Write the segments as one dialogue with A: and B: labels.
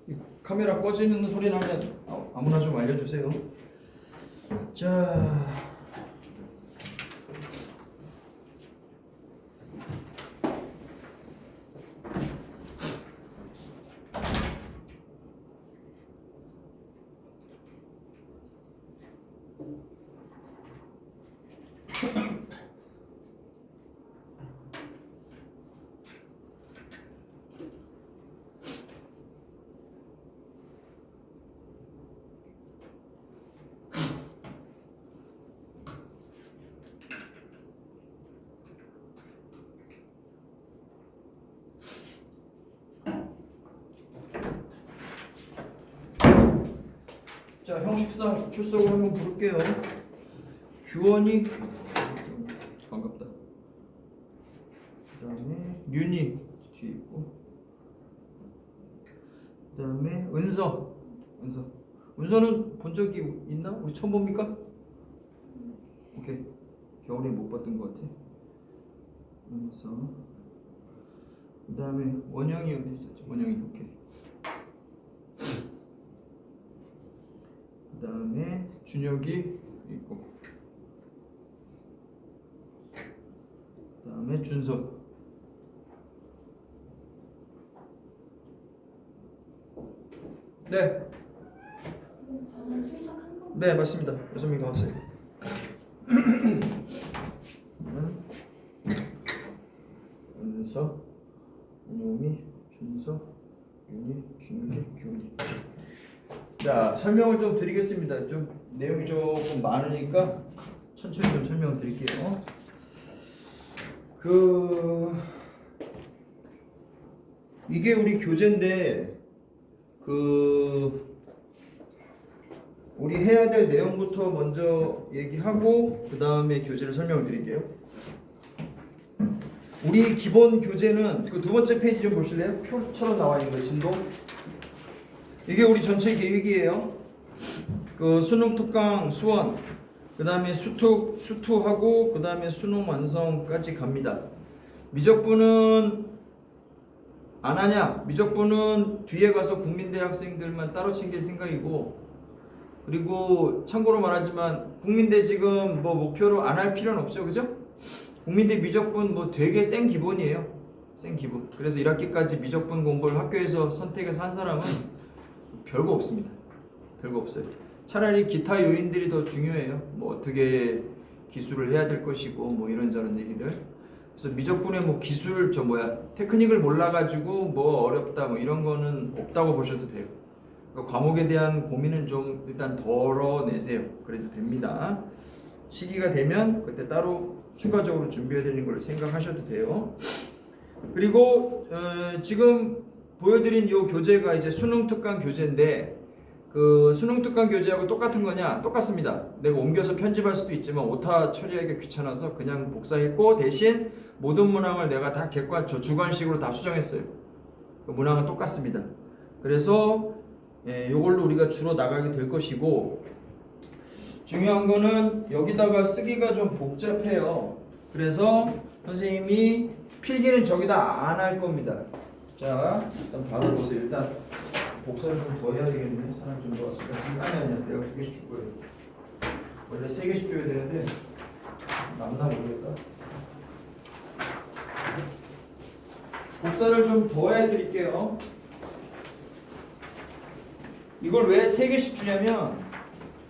A: 이 카메라 꺼지는 소리 나면 아무나 좀 알려주세요. 자, 자, 형식상 출석을 한번 부를게요. 규원이 반갑다. 그다음에 윤이 뒤에 있고, 그다음에 은서는 본 적이 있나? 우리 처음 봅니까? 오케이. 겨울에 못 봤던 것 같아. 은서. 그다음에 원영이 어디 있었지? 원영이 오케이. 그 다음에 준혁이 있고, 그 다음에 준석. 네.
B: 저는 출석한 거?
A: 네, 맞습니다. 6명 나왔어요. 은서, 은용이, 준석, 윤이, 준혁이, 규훈이. 자, 설명을 좀 드리겠습니다. 좀 내용이 조금 많으니까 천천히 좀 설명을 드릴게요. 이게 우리 교재인데 우리 해야 될 내용부터 먼저 얘기하고 그 다음에 교재를 설명을 드릴게요. 우리 기본 교재는 그 두 번째 페이지 좀 보실래요? 표처럼 나와 있는 거 진도. 이게 우리 전체 계획이에요. 그 수능 특강 수원, 그 다음에 수투하고 그 다음에 수능 완성까지 갑니다. 미적분은 안 하냐? 미적분은 뒤에 가서 국민대 학생들만 따로 챙길 생각이고, 그리고 참고로 말하지만 국민대 지금 뭐 목표로 안 할 필요는 없죠, 그죠? 국민대 미적분 뭐 되게 센 기본이에요. 센 기본. 그래서 1학기까지 미적분 공부를 학교에서 선택해서 한 사람은 별거 없습니다. 별거 없어요. 차라리 기타 요인들이 더 중요해요. 뭐 어떻게 기술을 해야 될 것이고 뭐 이런저런 얘기들. 그래서 미적분의 뭐 기술 테크닉을 몰라가지고 뭐 어렵다 뭐 이런 거는 없다고 보셔도 돼요. 그러니까 과목에 대한 고민은 좀 일단 덜어내세요. 그래도 됩니다. 시기가 되면 그때 따로 추가적으로 준비해야 되는 걸 생각하셔도 돼요. 그리고 지금 보여드린 이 교재가 이제 수능 특강 교재인데, 그 수능 특강 교재하고 똑같은 거냐? 똑같습니다. 내가 옮겨서 편집할 수도 있지만 오타 처리하기가 귀찮아서 그냥 복사했고, 대신 모든 문항을 내가 다 주관식으로 다 수정했어요. 그 문항은 똑같습니다. 그래서 이걸로 우리가 주로 나가게 될 것이고, 중요한 거는 여기다가 쓰기가 좀 복잡해요. 그래서 선생님이 필기는 저기다 안 할 겁니다. 자, 일단 받아보세요. 일단 복사를 좀 더 해야 되겠네. 사람 좀 더 왔으니까. 아니야. 내가 2개씩 줄 거예요. 원래 3개씩 줘야 되는데 남나 모르겠다. 복사를 좀 더 해드릴게요. 이걸 왜 3개씩 주냐면,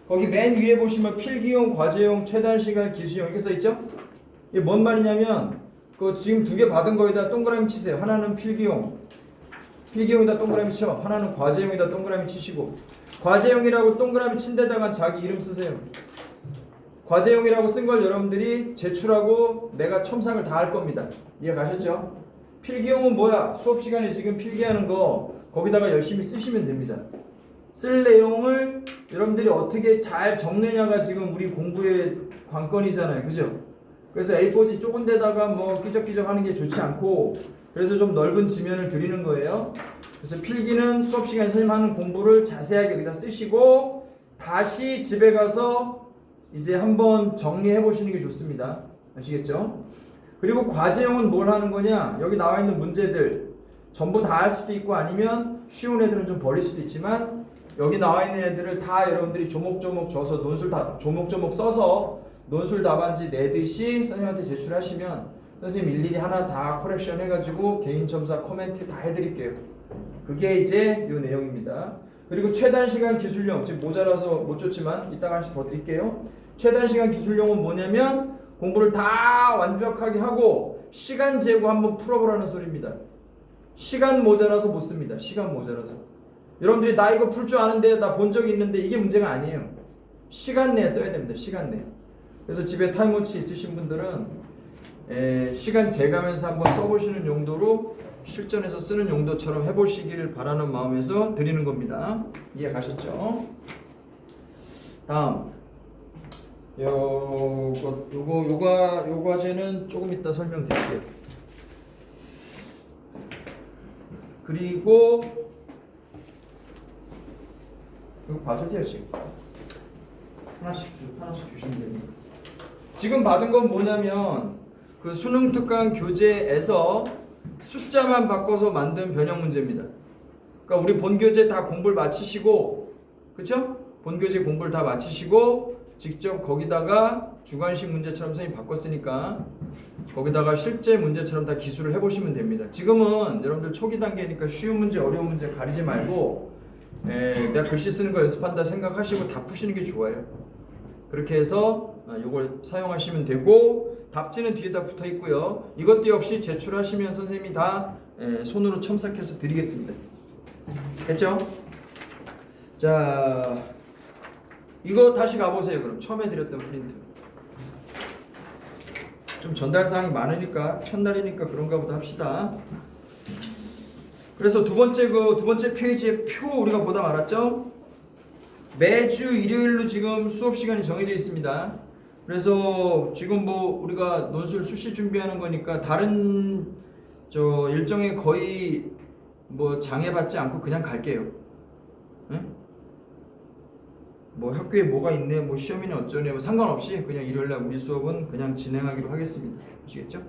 A: 거기 맨 위에 보시면 필기용, 과제용, 최단 시간, 기수용 이렇게 써있죠? 이게 뭔 말이냐면, 그 지금 2개 받은 거에다 동그라미 치세요. 하나는 필기용에다 동그라미 쳐. 하나는 과제용에다 동그라미 치시고, 과제용이라고 동그라미 친 데다가 자기 이름 쓰세요. 과제용이라고 쓴 걸 여러분들이 제출하고 내가 첨삭을 다 할 겁니다. 이해 가셨죠? 필기용은 뭐야? 수업 시간에 지금 필기하는 거 거기다가 열심히 쓰시면 됩니다. 쓸 내용을 여러분들이 어떻게 잘 적느냐가 지금 우리 공부의 관건이잖아요. 그죠? 그래서 A4지 좁은 데다가 뭐 끼적끼적 하는 게 좋지 않고, 그래서 좀 넓은 지면을 드리는 거예요. 그래서 필기는 수업 시간에 선생님 하는 공부를 자세하게 여기다 쓰시고, 다시 집에 가서 이제 한번 정리해 보시는 게 좋습니다. 아시겠죠? 그리고 과제용은 뭘 하는 거냐? 여기 나와 있는 문제들 전부 다 할 수도 있고 아니면 쉬운 애들은 좀 버릴 수도 있지만 여기 나와 있는 애들을 다 여러분들이 조목조목 줘서 논술 다 조목조목 써서 논술 답안지 내듯이 선생님한테 제출하시면 선생님 일일이 하나 다 커렉션 해가지고 개인 첨사 코멘트 다 해드릴게요. 그게 이제 이 내용입니다. 그리고 최단 시간 기술용 지금 모자라서 못 줬지만 이따가 한씩 더 드릴게요. 최단 시간 기술용은 뭐냐면 공부를 다 완벽하게 하고 시간 재고 한번 풀어보라는 소리입니다. 시간 모자라서 못 씁니다. 시간 모자라서. 여러분들이 나 이거 풀 줄 아는데 나 본 적이 있는데 이게 문제가 아니에요. 시간 내에 써야 됩니다. 시간 내. 그래서 집에 타임워치 있으신 분들은 시간 재가면서 한번 써보시는 용도로 실전에서 쓰는 용도처럼 해보시기를 바라는 마음에서 드리는 겁니다. 이해 가셨죠? 다음 요 과제는 조금 이따 설명드릴게요. 그리고 이거 받으세요. 지금 하나씩 주시면 됩니다. 지금 받은 건 뭐냐면 그 수능 특강 교재에서 숫자만 바꿔서 만든 변형 문제입니다. 그러니까 우리 본 교재 다 공부를 마치시고, 그쵸? 본 교재 공부를 다 마치시고 직접 거기다가 주관식 문제처럼 선생님이 바꿨으니까 거기다가 실제 문제처럼 다 기술을 해보시면 됩니다. 지금은 여러분들 초기 단계니까 쉬운 문제, 어려운 문제 가리지 말고 내가 글씨 쓰는 거 연습한다 생각하시고 다 푸시는 게 좋아요. 그렇게 해서 이걸 사용하시면 되고 답지는 뒤에다 붙어 있고요. 이것도 역시 제출하시면 선생님이 다 손으로 첨삭해서 드리겠습니다. 됐죠? 자, 이거 다시 가보세요. 그럼 처음에 드렸던 프린트. 좀 전달 사항이 많으니까 첫날이니까 그런가 보다 합시다. 그래서 두 번째 페이지의 표 우리가 보다 말았죠? 매주 일요일로 지금 수업 시간이 정해져 있습니다. 그래서 지금 뭐 우리가 논술 수시 준비하는 거니까 다른 저 일정에 거의 뭐 장애받지 않고 그냥 갈게요. 응? 뭐 학교에 뭐가 있네, 뭐 시험이네 어쩌네, 뭐 상관없이 그냥 일요일날 우리 수업은 그냥 진행하기로 하겠습니다. 아시겠죠?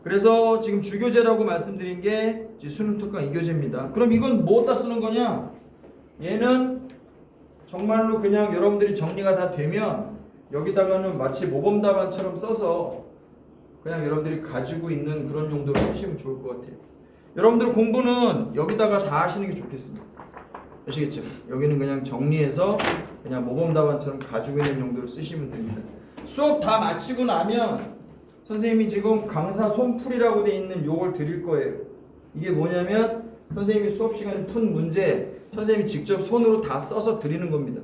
A: 그래서 지금 주교재라고 말씀드린 게 수능 특강 2교재입니다. 그럼 이건 뭐다 쓰는 거냐? 얘는 정말로 그냥 여러분들이 정리가 다 되면 여기다가는 마치 모범 답안처럼 써서 그냥 여러분들이 가지고 있는 그런 용도로 쓰시면 좋을 것 같아요. 여러분들 공부는 여기다가 다 하시는 게 좋겠습니다. 아시겠죠? 여기는 그냥 정리해서 그냥 모범 답안처럼 가지고 있는 용도로 쓰시면 됩니다. 수업 다 마치고 나면 선생님이 지금 강사 손풀이라고 돼 있는 요걸 드릴 거예요. 이게 뭐냐면 선생님이 수업 시간에 푼 문제 선생님이 직접 손으로 다 써서 드리는 겁니다.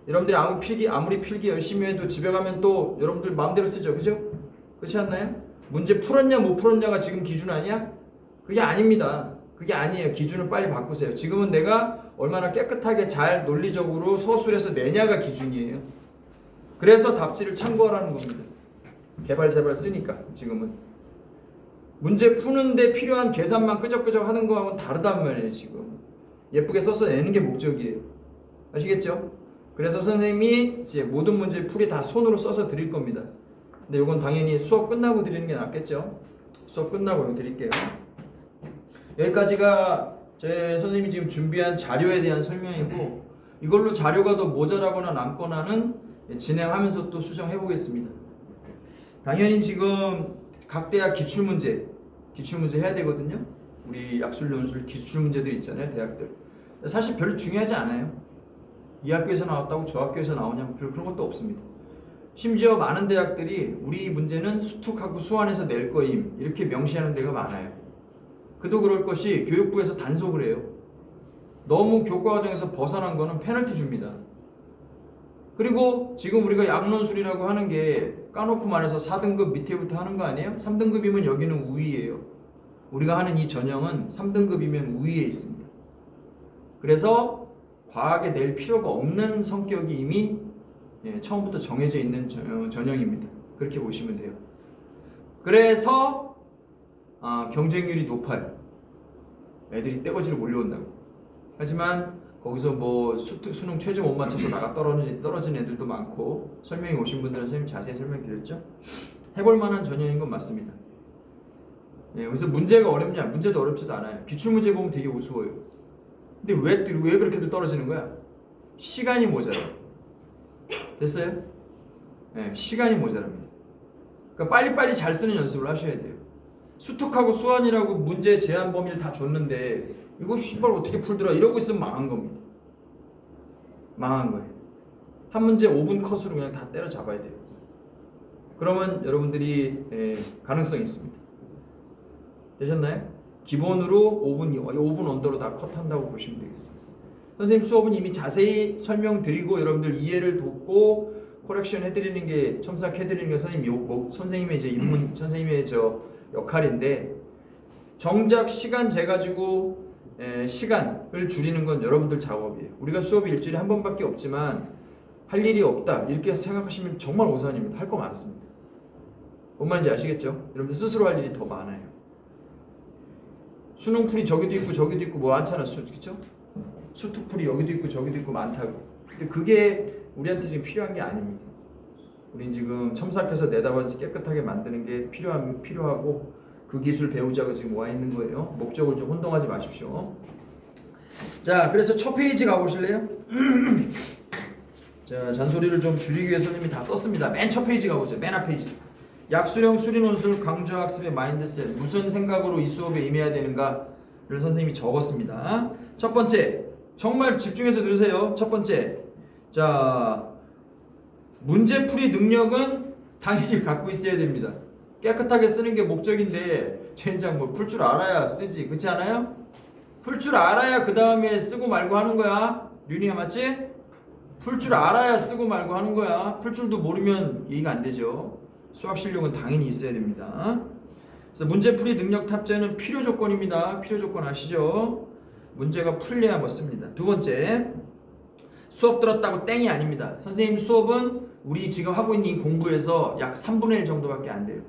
A: 여러분들이 아무리 필기 열심히 해도 집에 가면 또 여러분들 마음대로 쓰죠. 그죠? 그렇지 않나요? 문제 풀었냐 못 풀었냐가 지금 기준 아니야? 그게 아닙니다. 그게 아니에요. 기준을 빨리 바꾸세요. 지금은 내가 얼마나 깨끗하게 잘 논리적으로 서술해서 내냐가 기준이에요. 그래서 답지를 참고하라는 겁니다. 개발세발 쓰니까 지금은. 문제 푸는데 필요한 계산만 끄적끄적 하는 거하고는 다르단 말이에요. 지금. 예쁘게 써서 내는 게 목적이에요. 아시겠죠? 그래서 선생님이 이제 모든 문제 풀이 다 손으로 써서 드릴 겁니다. 근데 이건 당연히 수업 끝나고 드리는 게 낫겠죠? 수업 끝나고 이거 드릴게요. 여기까지가 제 선생님이 지금 준비한 자료에 대한 설명이고 이걸로 자료가 더 모자라거나 남거나는 진행하면서 또 수정해 보겠습니다. 당연히 지금 각 대학 기출문제 해야 되거든요. 우리 약술 논술 기출문제들 있잖아요. 대학들. 사실 별로 중요하지 않아요. 이 학교에서 나왔다고 저 학교에서 나오냐 별 그런 것도 없습니다. 심지어 많은 대학들이 우리 문제는 수특하고 수완에서 낼 거임 이렇게 명시하는 데가 많아요. 그도 그럴 것이 교육부에서 단속을 해요. 너무 교과 과정에서 벗어난 거는 페널티 줍니다. 그리고 지금 우리가 약논술이라고 하는 게 까놓고 말해서 4등급 밑에부터 하는 거 아니에요? 3등급이면 여기는 우위예요. 우리가 하는 이 전형은 3등급이면 우위에 있습니다. 그래서 과하게 낼 필요가 없는 성격이 이미 처음부터 정해져 있는 전형입니다. 그렇게 보시면 돼요. 그래서 경쟁률이 높아요. 애들이 떼거지로 몰려온다고. 하지만 거기서 뭐 수능 최저 못 맞춰서 나가 떨어진 애들도 많고 설명이 오신 분들은 선생님 자세히 설명드렸죠. 해볼 만한 전형인 건 맞습니다. 예, 그래서 문제가 어렵냐? 문제도 어렵지도 않아요. 기출문제 보면 되게 우스워요. 근데 왜 그렇게들 떨어지는 거야? 시간이 모자라. 됐어요? 예, 시간이 모자랍니다. 그러니까 빨리빨리 잘 쓰는 연습을 하셔야 돼요. 수특하고 수완이라고 문제 제한 범위를 다 줬는데 이거 씨발 어떻게 풀더라 이러고 있으면 망한 겁니다. 망한 거예요. 한 문제 5분 컷으로 그냥 다 때려잡아야 돼요. 그러면 여러분들이 가능성이 있습니다. 되셨나요? 기본으로 5분 언더로 다 컷한다고 보시면 되겠습니다. 선생님 수업은 이미 자세히 설명드리고 여러분들 이해를 돕고 코렉션 해드리는 게 첨삭해드리는 게 선생님의 이제 입문 선생님의 역할인데 정작 시간 재가지고 시간을 줄이는 건 여러분들 작업이에요. 우리가 수업이 일주일에 한 번밖에 없지만 할 일이 없다 이렇게 생각하시면 정말 오산입니다. 할 거 많습니다. 뭔 말인지 아시겠죠? 여러분들 스스로 할 일이 더 많아요. 수능풀이 저기도 있고 저기도 있고 뭐 많잖아. 그렇죠? 수특풀이 여기도 있고 저기도 있고 많다고. 근데 그게 우리한테 지금 필요한 게 아닙니다. 우린 지금 첨삭해서 내다봤지 깨끗하게 만드는 게 필요하고 그 기술 배우자가 지금 와 있는 거예요. 목적을 좀 혼동하지 마십시오. 자, 그래서 첫 페이지 가보실래요? 자, 잔소리를 좀 줄이기 위해서 선생님이 다 썼습니다. 맨 첫 페이지 가보세요. 맨 앞 페이지. 약수형 수리논술 강조학습의 마인드셋. 무슨 생각으로 이 수업에 임해야 되는가를 선생님이 적었습니다. 첫 번째, 정말 집중해서 들으세요. 첫 번째, 자, 문제풀이 능력은 당연히 갖고 있어야 됩니다. 깨끗하게 쓰는 게 목적인데 젠장 뭐 풀 줄 알아야 쓰지. 그렇지 않아요? 풀 줄 알아야 그 다음에 쓰고 말고 하는 거야. 윤희야 맞지? 풀 줄 알아야 쓰고 말고 하는 거야. 풀 줄도 모르면 이해가 안 되죠. 수학 실력은 당연히 있어야 됩니다. 그래서 문제풀이 능력 탑재는 필요 조건입니다. 필요 조건 아시죠? 문제가 풀려야 뭐 씁니다. 두 번째, 수업 들었다고 땡이 아닙니다. 선생님 수업은 우리 지금 하고 있는 이 공부에서 약 3분의 1 정도밖에 안 돼요.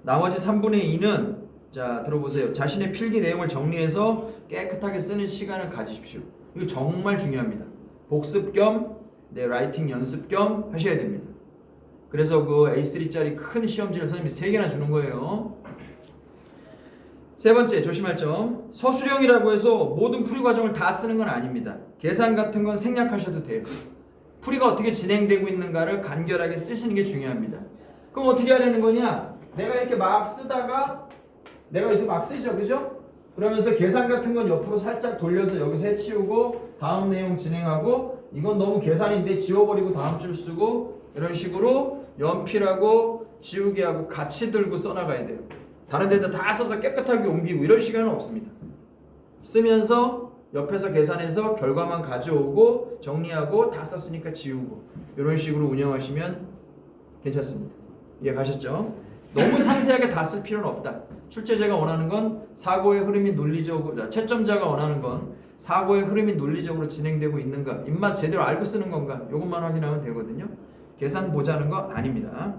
A: 나머지 3분의 2는 자 들어보세요. 자신의 필기 내용을 정리해서 깨끗하게 쓰는 시간을 가지십시오. 이거 정말 중요합니다. 복습 겸 라이팅 연습 겸 하셔야 됩니다. 그래서 그 A3짜리 큰 시험지를 선생님이 3개나 주는 거예요. 세 번째 조심할 점, 서술형이라고 해서 모든 풀이 과정을 다 쓰는 건 아닙니다. 계산 같은 건 생략하셔도 돼요. 풀이가 어떻게 진행되고 있는가를 간결하게 쓰시는 게 중요합니다. 그럼 어떻게 하려는 거냐? 내가 이렇게 막 쓰다가 내가 여기서 막 쓰죠, 그죠? 그러면서 계산 같은 건 옆으로 살짝 돌려서 여기서 해치우고 다음 내용 진행하고 이건 너무 계산인데 지워버리고 다음 줄 쓰고 이런 식으로 연필하고 지우개하고 같이 들고 써나가야 돼요. 다른 데다 다 써서 깨끗하게 옮기고 이럴 시간은 없습니다. 쓰면서 옆에서 계산해서 결과만 가져오고 정리하고 다 썼으니까 지우고 이런 식으로 운영하시면 괜찮습니다. 이해 가셨죠? 너무 상세하게 다 쓸 필요는 없다. 출제자가 원하는 건 사고의 흐름이 논리적으로, 채점자가 원하는 건 사고의 흐름이 논리적으로 진행되고 있는가, 입맛 제대로 알고 쓰는 건가, 이것만 확인하면 되거든요. 계산 보자는 거 아닙니다.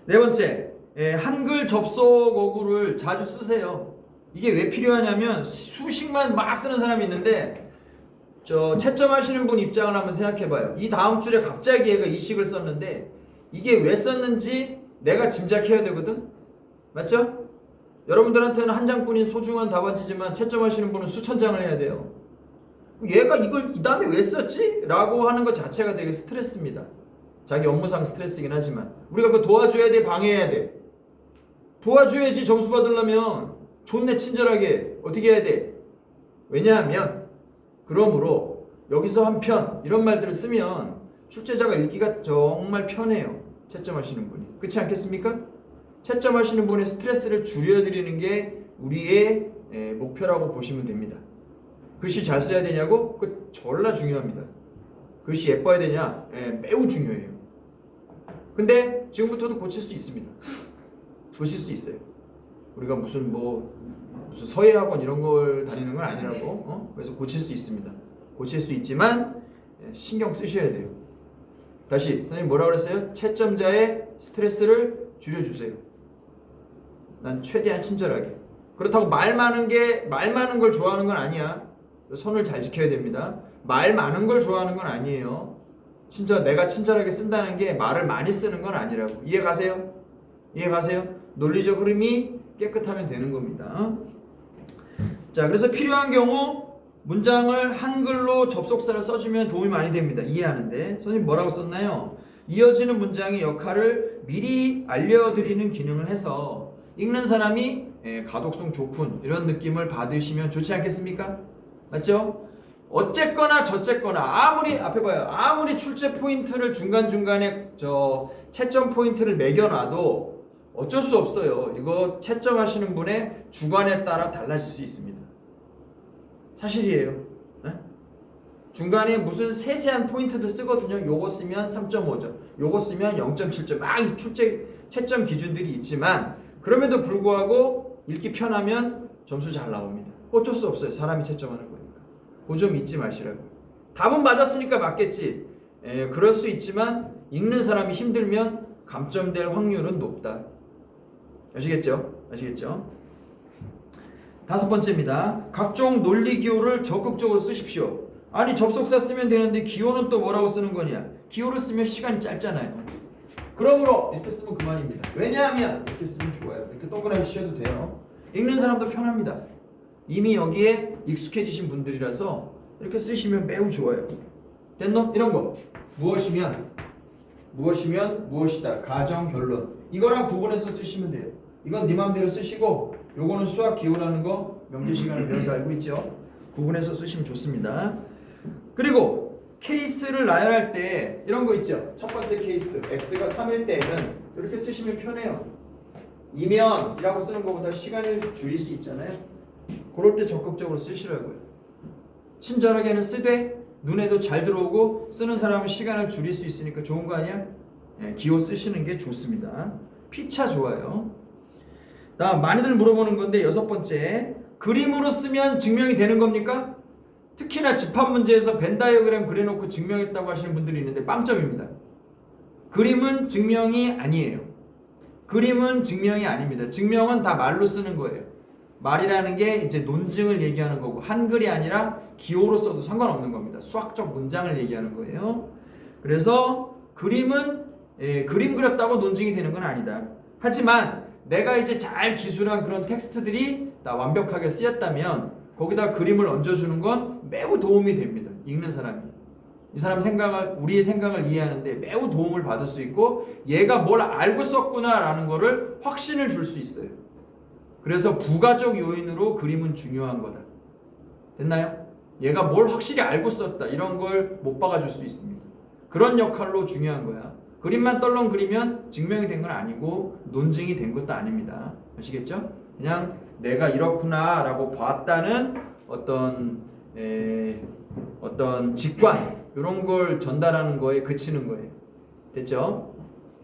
A: 네 번째, 한글 접속 어구를 자주 쓰세요. 이게 왜 필요하냐면 수식만 막 쓰는 사람이 있는데 채점하시는 분 입장을 한번 생각해봐요. 이 다음 줄에 갑자기 얘가 이 식을 썼는데 이게 왜 썼는지 내가 짐작해야 되거든. 맞죠? 여러분들한테는 한 장뿐인 소중한 답안지지만 채점하시는 분은 수천 장을 해야 돼요. 얘가 이걸 이 다음에 왜 썼지? 라고 하는 것 자체가 되게 스트레스입니다. 자기 업무상 스트레스이긴 하지만 우리가 그거 도와줘야 돼, 방해해야 돼? 도와줘야지. 점수 받으려면 좋네, 친절하게. 어떻게 해야 돼? 왜냐하면 그러므로 여기서 한 편 이런 말들을 쓰면 출제자가 읽기가 정말 편해요. 채점하시는 분이. 그렇지 않겠습니까? 채점하시는 분의 스트레스를 줄여드리는 게 우리의 목표라고 보시면 됩니다. 글씨 잘 써야 되냐고? 그 졸라 중요합니다. 글씨 예뻐야 되냐? 매우 중요해요. 근데 지금부터도 고칠 수 있습니다. 고칠 수 있어요. 우리가 무슨 서예학원 이런 걸 다니는 건 아니라고. 그래서 고칠 수 있습니다. 고칠 수 있지만 신경 쓰셔야 돼요. 다시 선생님 뭐라 그랬어요? 채점자의 스트레스를 줄여주세요. 난 최대한 친절하게. 그렇다고 말 많은 걸 좋아하는 건 아니야. 선을 잘 지켜야 됩니다. 말 많은 걸 좋아하는 건 아니에요. 내가 친절하게 쓴다는 게 말을 많이 쓰는 건 아니라고. 이해 가세요? 이해 가세요? 논리적 흐름이 깨끗하면 되는 겁니다. 자, 그래서 필요한 경우 문장을 한글로 접속사를 써주면 도움이 많이 됩니다. 이해하는데 선생님 뭐라고 썼나요? 이어지는 문장의 역할을 미리 알려드리는 기능을 해서 읽는 사람이 가독성 좋군 이런 느낌을 받으시면 좋지 않겠습니까? 맞죠? 어쨌거나 저쨌거나 아무리 앞에 봐요. 아무리 출제 포인트를 중간중간에 채점 포인트를 매겨놔도 어쩔 수 없어요. 이거 채점하시는 분의 주관에 따라 달라질 수 있습니다. 사실이에요. 네? 중간에 무슨 세세한 포인트들 쓰거든요. 요거 쓰면 3.5점, 요거 쓰면 0.7점 막 출제 채점 기준들이 있지만 그럼에도 불구하고 읽기 편하면 점수 잘 나옵니다. 어쩔 수 없어요. 사람이 채점하는 거니까. 그 점 잊지 마시라고. 답은 맞았으니까 맞겠지. 그럴 수 있지만 읽는 사람이 힘들면 감점될 확률은 높다. 아시겠죠? 아시겠죠? 5번째입니다. 각종 논리 기호를 적극적으로 쓰십시오. 아니 접속사 쓰면 되는데 기호는 또 뭐라고 쓰는 거냐? 기호를 쓰면 시간이 짧잖아요. 그러므로 이렇게 쓰면 그만입니다. 왜냐하면 이렇게 쓰면 좋아요. 이렇게 동그라미 씌워도 돼요. 읽는 사람도 편합니다. 이미 여기에 익숙해지신 분들이라서 이렇게 쓰시면 매우 좋아요. 됐노? 이런 거 무엇이면 무엇이다. 가정 결론 이거랑 구분해서 쓰시면 돼요. 이건 네 맘대로 쓰시고 요거는 수학 기호라는 거 명제 시간을 배워서 알고 있죠. 구분해서 쓰시면 좋습니다. 그리고 케이스를 나열할 때 이런 거 있죠. 첫 번째 케이스 x가 3일 때는 이렇게 쓰시면 편해요. 이면이라고 쓰는 것보다 시간을 줄일 수 있잖아요. 그럴 때 적극적으로 쓰시라고요. 친절하게는 쓰되 눈에도 잘 들어오고 쓰는 사람은 시간을 줄일 수 있으니까 좋은 거 아니야? 기호 쓰시는 게 좋습니다. 피차 좋아요. 다음 많이들 물어보는 건데 6번째 그림으로 쓰면 증명이 되는 겁니까? 특히나 집합 문제에서 벤 다이어그램 그려놓고 증명했다고 하시는 분들이 있는데 빵점입니다. 그림은 증명이 아니에요. 그림은 증명이 아닙니다. 증명은 다 말로 쓰는 거예요. 말이라는 게 이제 논증을 얘기하는 거고 한글이 아니라 기호로 써도 상관없는 겁니다. 수학적 문장을 얘기하는 거예요. 그래서 그림은 그림 그렸다고 논증이 되는 건 아니다. 하지만 내가 이제 잘 기술한 그런 텍스트들이 다 완벽하게 쓰였다면 거기다 그림을 얹어주는 건 매우 도움이 됩니다. 읽는 사람이. 이 사람 생각을, 우리의 생각을 이해하는데 매우 도움을 받을 수 있고 얘가 뭘 알고 썼구나라는 거를 확신을 줄 수 있어요. 그래서 부가적 요인으로 그림은 중요한 거다. 됐나요? 얘가 뭘 확실히 알고 썼다. 이런 걸 못 박아줄 수 있습니다. 그런 역할로 중요한 거야. 그림만 떨렁 그리면 증명이 된 건 아니고 논증이 된 것도 아닙니다. 아시겠죠? 그냥 내가 이렇구나 라고 봤다는 어떤 직관 이런 걸 전달하는 거에 그치는 거예요. 됐죠?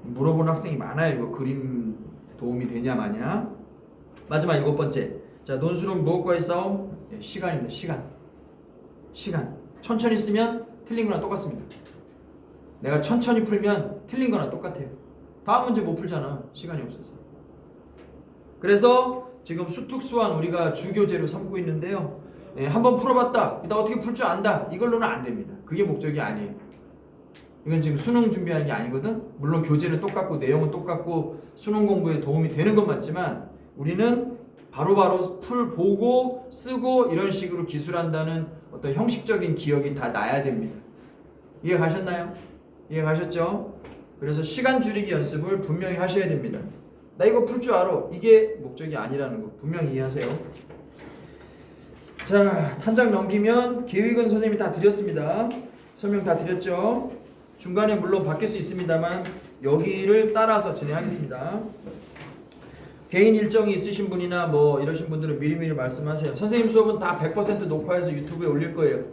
A: 물어보는 학생이 많아요. 이거 그림 도움이 되냐 마냐. 마지막 7번째. 자, 논술은 무엇과의 싸움? 시간입니다. 시간. 천천히 쓰면 틀린 거랑 똑같습니다. 내가 천천히 풀면 틀린 거랑 똑같아요. 다음 문제 못 풀잖아. 시간이 없어서. 그래서 지금 수특수환 우리가 주교재로 삼고 있는데요. 한번 풀어봤다. 나 어떻게 풀 줄 안다. 이걸로는 안 됩니다. 그게 목적이 아니에요. 이건 지금 수능 준비하는 게 아니거든. 물론 교재는 똑같고 내용은 똑같고 수능 공부에 도움이 되는 건 맞지만 우리는 바로바로 보고 쓰고 이런 식으로 기술한다는 어떤 형식적인 기억이 다 나야 됩니다. 이해 가셨나요? 이해 가셨죠? 그래서 시간 줄이기 연습을 분명히 하셔야 됩니다. 나 이거 풀 줄 알아. 이게 목적이 아니라는 거 분명히 이해하세요. 자, 한 장 넘기면 계획은 선생님이 다 드렸습니다. 설명 다 드렸죠? 중간에 물론 바뀔 수 있습니다만 여기를 따라서 진행하겠습니다. 개인 일정이 있으신 분이나 뭐 이러신 분들은 미리미리 말씀하세요. 선생님 수업은 다 100% 녹화해서 유튜브에 올릴 거예요.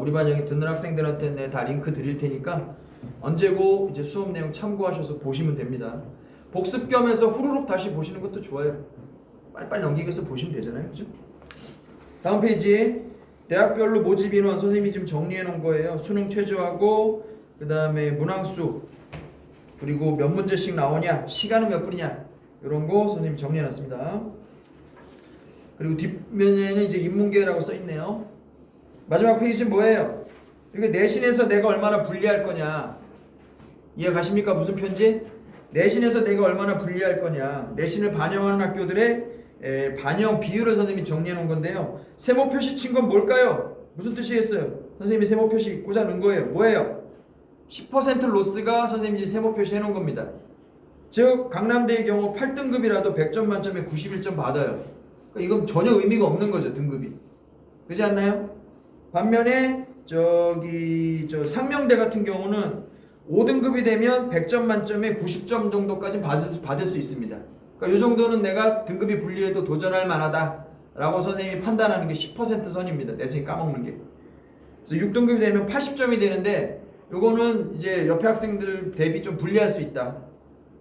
A: 우리 반 여기 듣는 학생들한테 다 링크 드릴 테니까 언제고 이제 수업 내용 참고하셔서 보시면 됩니다. 복습 겸해서 후루룩 다시 보시는 것도 좋아요. 빨리빨리 넘기면서 보시면 되잖아요. 그죠? 다음 페이지. 대학별로 모집 인원 선생님이 지금 정리해 놓은 거예요. 수능 최저하고 그 다음에 문항수 그리고 몇 문제씩 나오냐 시간은 몇 분이냐 이런 거 선생님이 정리해 놨습니다. 그리고 뒷면에는 이제 인문계라고 써 있네요. 마지막 페이지는 뭐예요? 이게 내신에서 내가 얼마나 불리할 거냐. 이해 가십니까? 무슨 편지? 내신에서 내가 얼마나 불리할 거냐. 내신을 반영하는 학교들의 반영 비율을 선생님이 정리해 놓은 건데요. 세모 표시 친 건 뭘까요? 무슨 뜻이겠어요? 선생님이 세모 표시 꽂아 놓은 거예요. 뭐예요? 10% 로스가 선생님이 세모 표시 해 놓은 겁니다. 즉 강남대의 경우 8등급이라도 100점 만점에 91점 받아요. 그러니까 이건 전혀 의미가 없는 거죠. 등급이. 그렇지 않나요? 반면에 상명대 같은 경우는 5등급이 되면 100점 만점에 90점 정도까지 받을 수 있습니다. 그러니까 이 정도는 내가 등급이 불리해도 도전할 만하다 라고 선생님이 판단하는 게 10% 선입니다. 내생이 까먹는 게. 그래서 6등급이 되면 80점이 되는데 요거는 이제 옆에 학생들 대비 좀 불리할 수 있다.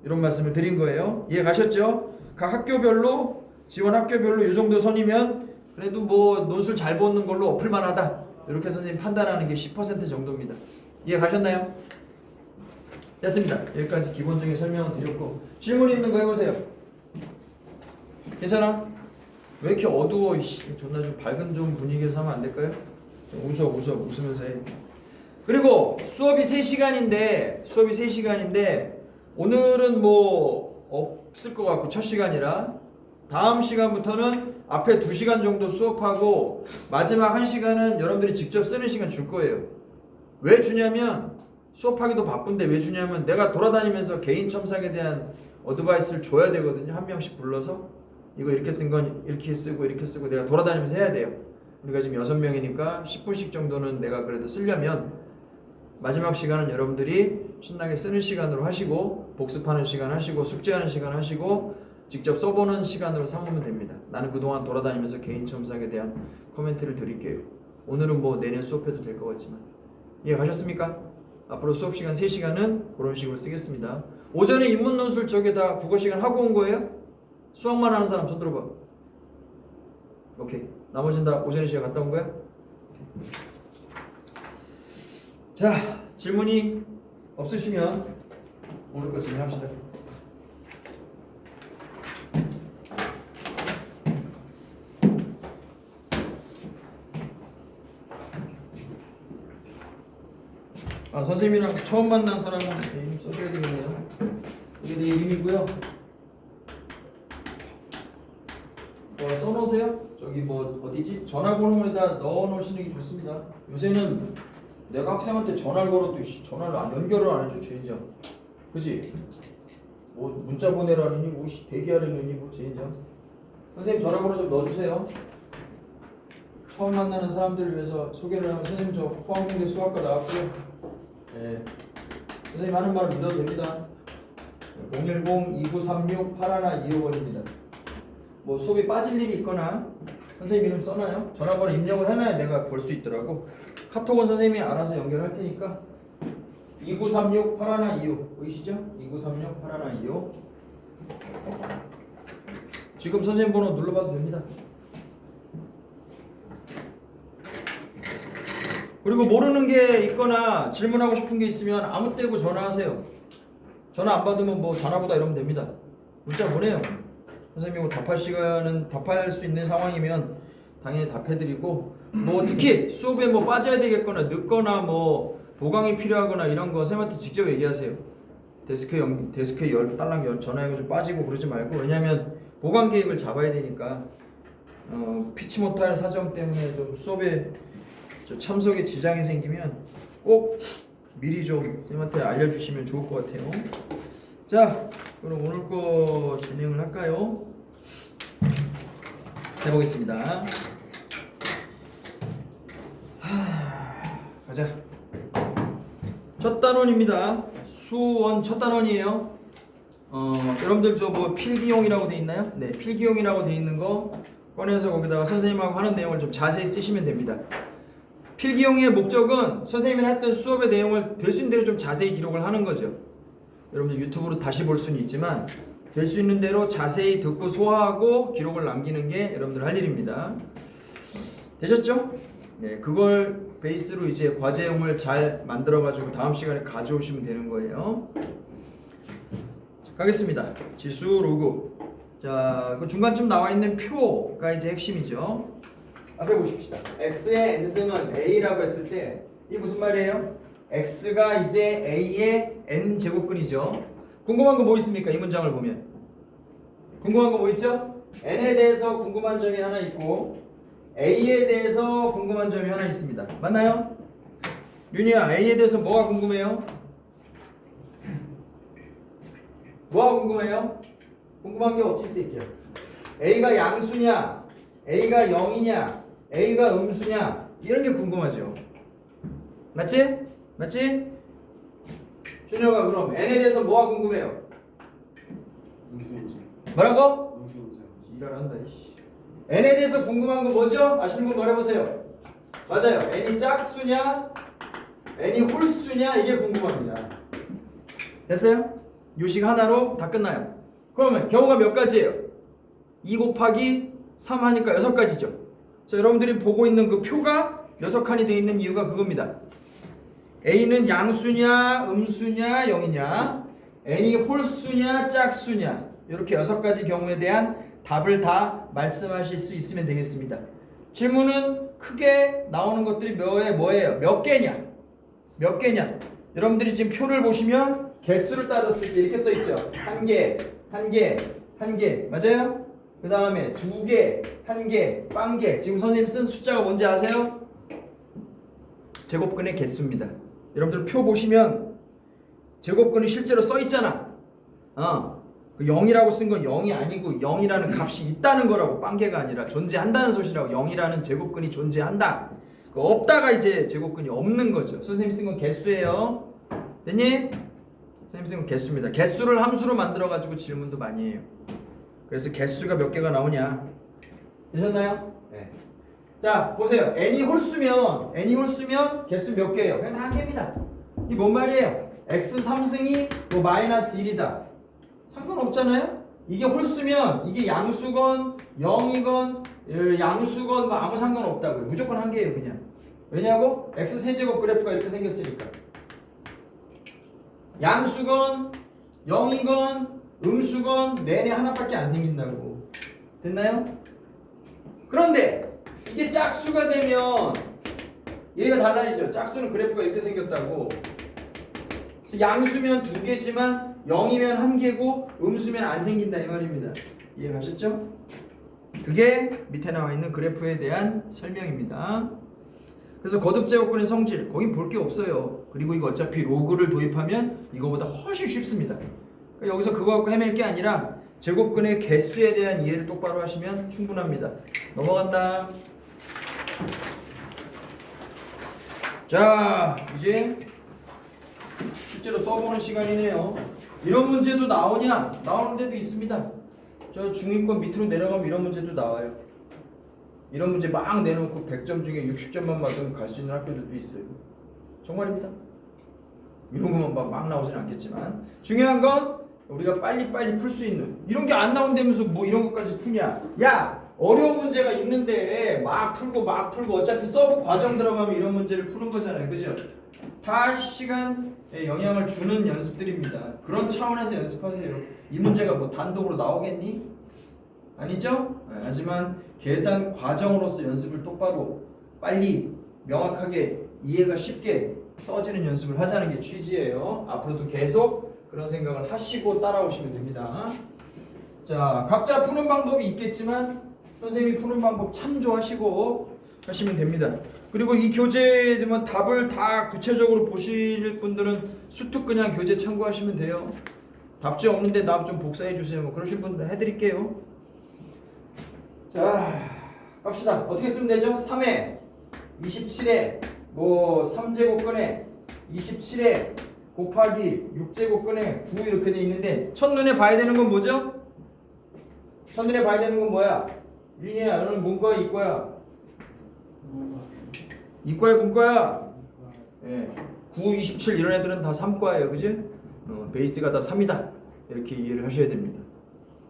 A: 이런 말씀을 드린 거예요. 이해 가셨죠? 각 학교별로 지원 학교별로 이 정도 선이면 그래도 뭐 논술 잘 보는 걸로 엎을 만하다. 이렇게 선생님 판단하는 게 10% 정도입니다. 이해 가셨나요? 됐습니다. 여기까지 기본적인 설명을 드렸고 질문 있는 거 해보세요. 괜찮아? 왜 이렇게 어두워? 존나 좀 밝은 좀 분위기에서 하면 안 될까요? 좀 웃으면서 해. 그리고 수업이 3시간인데 오늘은 뭐 없을 것 같고 첫 시간이라 다음 시간부터는 앞에 2시간 정도 수업하고 마지막 1시간은 여러분들이 직접 쓰는 시간 줄 거예요. 왜 주냐면 수업하기도 바쁜데 왜 주냐면 내가 돌아다니면서 개인 첨삭에 대한 어드바이스를 줘야 되거든요. 한 명씩 불러서 이거 이렇게 쓴 건 이렇게 쓰고 이렇게 쓰고 내가 돌아다니면서 해야 돼요. 우리가 지금 6명이니까 10분씩 정도는 내가 그래도 쓰려면 마지막 시간은 여러분들이 신나게 쓰는 시간으로 하시고 복습하는 시간 하시고 숙제하는 시간 하시고 직접 써보는 시간으로 삼으면 됩니다. 나는 그동안 돌아다니면서 개인 첨삭에 대한 코멘트를 드릴게요. 오늘은 뭐 내내 수업해도 될 것 같지만 이해 가셨습니까? 앞으로 수업 시간 3시간은 그런 식으로 쓰겠습니다. 오전에 인문 논술 저게 다 국어 시간 하고 온 거예요? 수학만 하는 사람 손 들어봐. 오케이. 나머지는 다 오전에 제가 갔다 온 거야? 자, 질문이 없으시면 오늘 거 진행합시다. 선생님이랑 처음 만난 사람은 이름 써줘야 되겠네요. 이게 내 이름이고요. 써놓으세요. 저기 뭐 어디지? 전화번호에다 넣어놓으시는 게 좋습니다. 요새는 내가 학생한테 전화를 걸어도 전화를 연결을 안 해줘. 젠장. 그치? 뭐 문자 보내라느니 뭐 대기하려느니 뭐 젠장. 선생님 전화번호 좀 넣어주세요. 처음 만나는 사람들을 위해서 소개를 하면 선생님 저 포항공대 수학과 나왔고요. 네. 선생님 하는 말 믿어도 됩니다. 010-2936-8125번입니다. 뭐 수업이 빠질 일이 있거나 선생님 이름 써놔요. 전화번호 입력을 해놔야 내가 볼 수 있더라고. 카톡은 선생님이 알아서 연결할 테니까 2936-8125 보이시죠? 2936-8125 지금 선생님 번호 눌러봐도 됩니다. 그리고 모르는 게 있거나 질문하고 싶은 게 있으면 아무 때고 전화하세요. 전화 안 받으면 뭐 전화보다 이러면 됩니다. 문자 보내요. 선생님이 뭐 답할 수 있는 상황이면 당연히 답해드리고 뭐 특히 수업에 뭐 빠져야 되겠거나 늦거나 뭐 보강이 필요하거나 이런 거 선생님한테 직접 얘기하세요. 데스크에 딸랑 전화해가지고 빠지고 그러지 말고 왜냐면 보강 계획을 잡아야 되니까 피치 못할 사정 때문에 좀 수업에 참석에 지장이 생기면 꼭 미리 좀 선생님한테 알려주시면 좋을 것 같아요. 자, 그럼 오늘 거 진행을 할까요? 해보겠습니다. 가자. 첫 단원입니다. 수원 첫 단원이에요. 여러분들 저 뭐 필기용이라고 돼 있나요? 네, 필기용이라고 돼 있는 거 꺼내서 거기다가 선생님하고 하는 내용을 좀 자세히 쓰시면 됩니다. 필기용의 목적은 선생님이 했던 수업의 내용을 될 수 있는 대로 좀 자세히 기록을 하는 거죠. 여러분들 유튜브로 다시 볼 수는 있지만 될 수 있는 대로 자세히 듣고 소화하고 기록을 남기는 게 여러분들 할 일입니다. 되셨죠? 네, 그걸 베이스로 이제 과제용을 잘 만들어 가지고 다음 시간에 가져오시면 되는 거예요. 자, 가겠습니다. 지수 로그. 자, 그 중간쯤 나와 있는 표가 이제 핵심이죠. 앞에 보십시다. x의 n승은 a라고 했을 때 이게 무슨 말이에요? x가 이제 a의 n 제곱근이죠. 궁금한 거 뭐 있습니까? 이 문장을 보면 궁금한 거 뭐 있죠? n에 대해서 궁금한 점이 하나 있고 a에 대해서 궁금한 점이 하나 있습니다. 맞나요? 윤희야, a에 대해서 뭐가 궁금해요? 뭐가 궁금해요? 궁금한 게 없을 수 있게요. a가 양수냐, a가 0이냐, a가 음수냐, 이런 게 궁금하죠. 맞지? 맞지? 준혁아, 그럼 n에 대해서 뭐가 궁금해요? 뭐라고? 일어난다. n에 대해서 궁금한 거 뭐죠? 아시는 분 말해보세요. 맞아요. n이 짝수냐, n이 홀수냐, 이게 궁금합니다. 됐어요? 요식 하나로 다 끝나요. 그러면 경우가 몇 가지예요? 2 곱하기 3 하니까 6가지죠. 자, 여러분들이 보고 있는 그 표가 6칸이 되어 있는 이유가 그겁니다. A는 양수냐, 음수냐, 0이냐, n이 홀수냐, 짝수냐, 이렇게 6가지 경우에 대한 답을 다 말씀하실 수 있으면 되겠습니다. 질문은 크게 나오는 것들이 뭐예요? 몇 개냐? 몇 개냐? 여러분들이 지금 표를 보시면 개수를 따졌을 때 이렇게 써있죠. 1개, 1개, 1개. 맞아요? 그 다음에 2개, 1개, 0개. 지금 선생님 쓴 숫자가 뭔지 아세요? 제곱근의 개수입니다. 여러분들 표 보시면 제곱근이 실제로 써있잖아. 그 0이라고 쓴 건 0이 아니고 0이라는 값이 있다는 거라고, 빵개가 아니라 존재한다는 소리라고. 0이라는 제곱근이 존재한다. 없다가 이제 제곱근이 없는 거죠. 선생님이 쓴 건 개수예요. 됐니? 선생님이 쓴 건 개수입니다. 개수를 함수로 만들어 가지고 질문도 많이 해요. 그래서 개수가 몇 개가 나오냐. 되셨나요? 네. 자, 보세요. n이 홀수면 개수 몇 개예요? 그냥 다 한 개입니다. 이 뭔 말이에요? x 3승이 뭐 마이너스 1이다. 상관없잖아요? 이게 홀수면 이게 양수건 0이건 양수건 뭐 아무 상관없다고요. 무조건 한 개예요, 그냥. 왜냐고? x 세제곱 그래프가 이렇게 생겼으니까. 양수건 0이건 음수건 내내 하나밖에 안 생긴다고. 됐나요? 그런데 이게 짝수가 되면 얘가 달라지죠. 짝수는 그래프가 이렇게 생겼다고. 그래서 양수면 2개지만 0이면 1개고 음수면 안 생긴다 이 말입니다. 이해가셨죠? 그게 밑에 나와 있는 그래프에 대한 설명입니다. 그래서 거듭제곱근의 성질 거긴 볼 게 없어요. 그리고 이거 어차피 로그를 도입하면 이거보다 훨씬 쉽습니다. 그러니까 여기서 그거 갖고 헤맬 게 아니라 제곱근의 개수에 대한 이해를 똑바로 하시면 충분합니다. 넘어간다. 자, 이제 실제로 써보는 시간이네요. 이런 문제도 나오냐? 나오는 데도 있습니다. 저 중위권 밑으로 내려가면 이런 문제도 나와요. 이런 문제 막 내놓고 100점 중에 60점만 받으면 갈 수 있는 학교들도 있어요. 정말입니다. 이런 것만 막 나오진 않겠지만 중요한 건 우리가 빨리빨리 풀 수 있는, 이런 게 안 나온다면서 뭐 이런 것까지 푸냐. 야, 어려운 문제가 있는데 막 풀고 어차피 서브 과정 들어가면 이런 문제를 푸는 거잖아요. 그죠? 다 시간에 영향을 주는 연습들입니다. 그런 차원에서 연습하세요. 이 문제가 뭐 단독으로 나오겠니? 아니죠? 하지만 계산 과정으로서 연습을 똑바로 빨리 명확하게 이해가 쉽게 써지는 연습을 하자는 게 취지예요. 앞으로도 계속 그런 생각을 하시고 따라오시면 됩니다. 자, 각자 푸는 방법이 있겠지만 선생님이 푸는 방법 참조하시고 하시면 됩니다. 그리고 이 교재만 답을 다 구체적으로 보실 분들은 수특 그냥 교재 참고하시면 돼요. 답지 없는데 나 좀 복사해 주세요. 뭐 그러신 분들 해드릴게요. 자, 갑시다. 어떻게 쓰면 되죠? 3에 27에 뭐 3제곱근에 27에 곱하기 6제곱근에 9 이렇게 돼 있는데 첫눈에 봐야 되는 건 뭐죠? 첫눈에 봐야 되는 건 뭐야? 윤희야, 너는 문과야 이과야? 이과야 문과야? 예. 9, 27 이런 애들은 다 3과예요. 그지? 베이스가 다 3이다. 이렇게 이해를 하셔야 됩니다.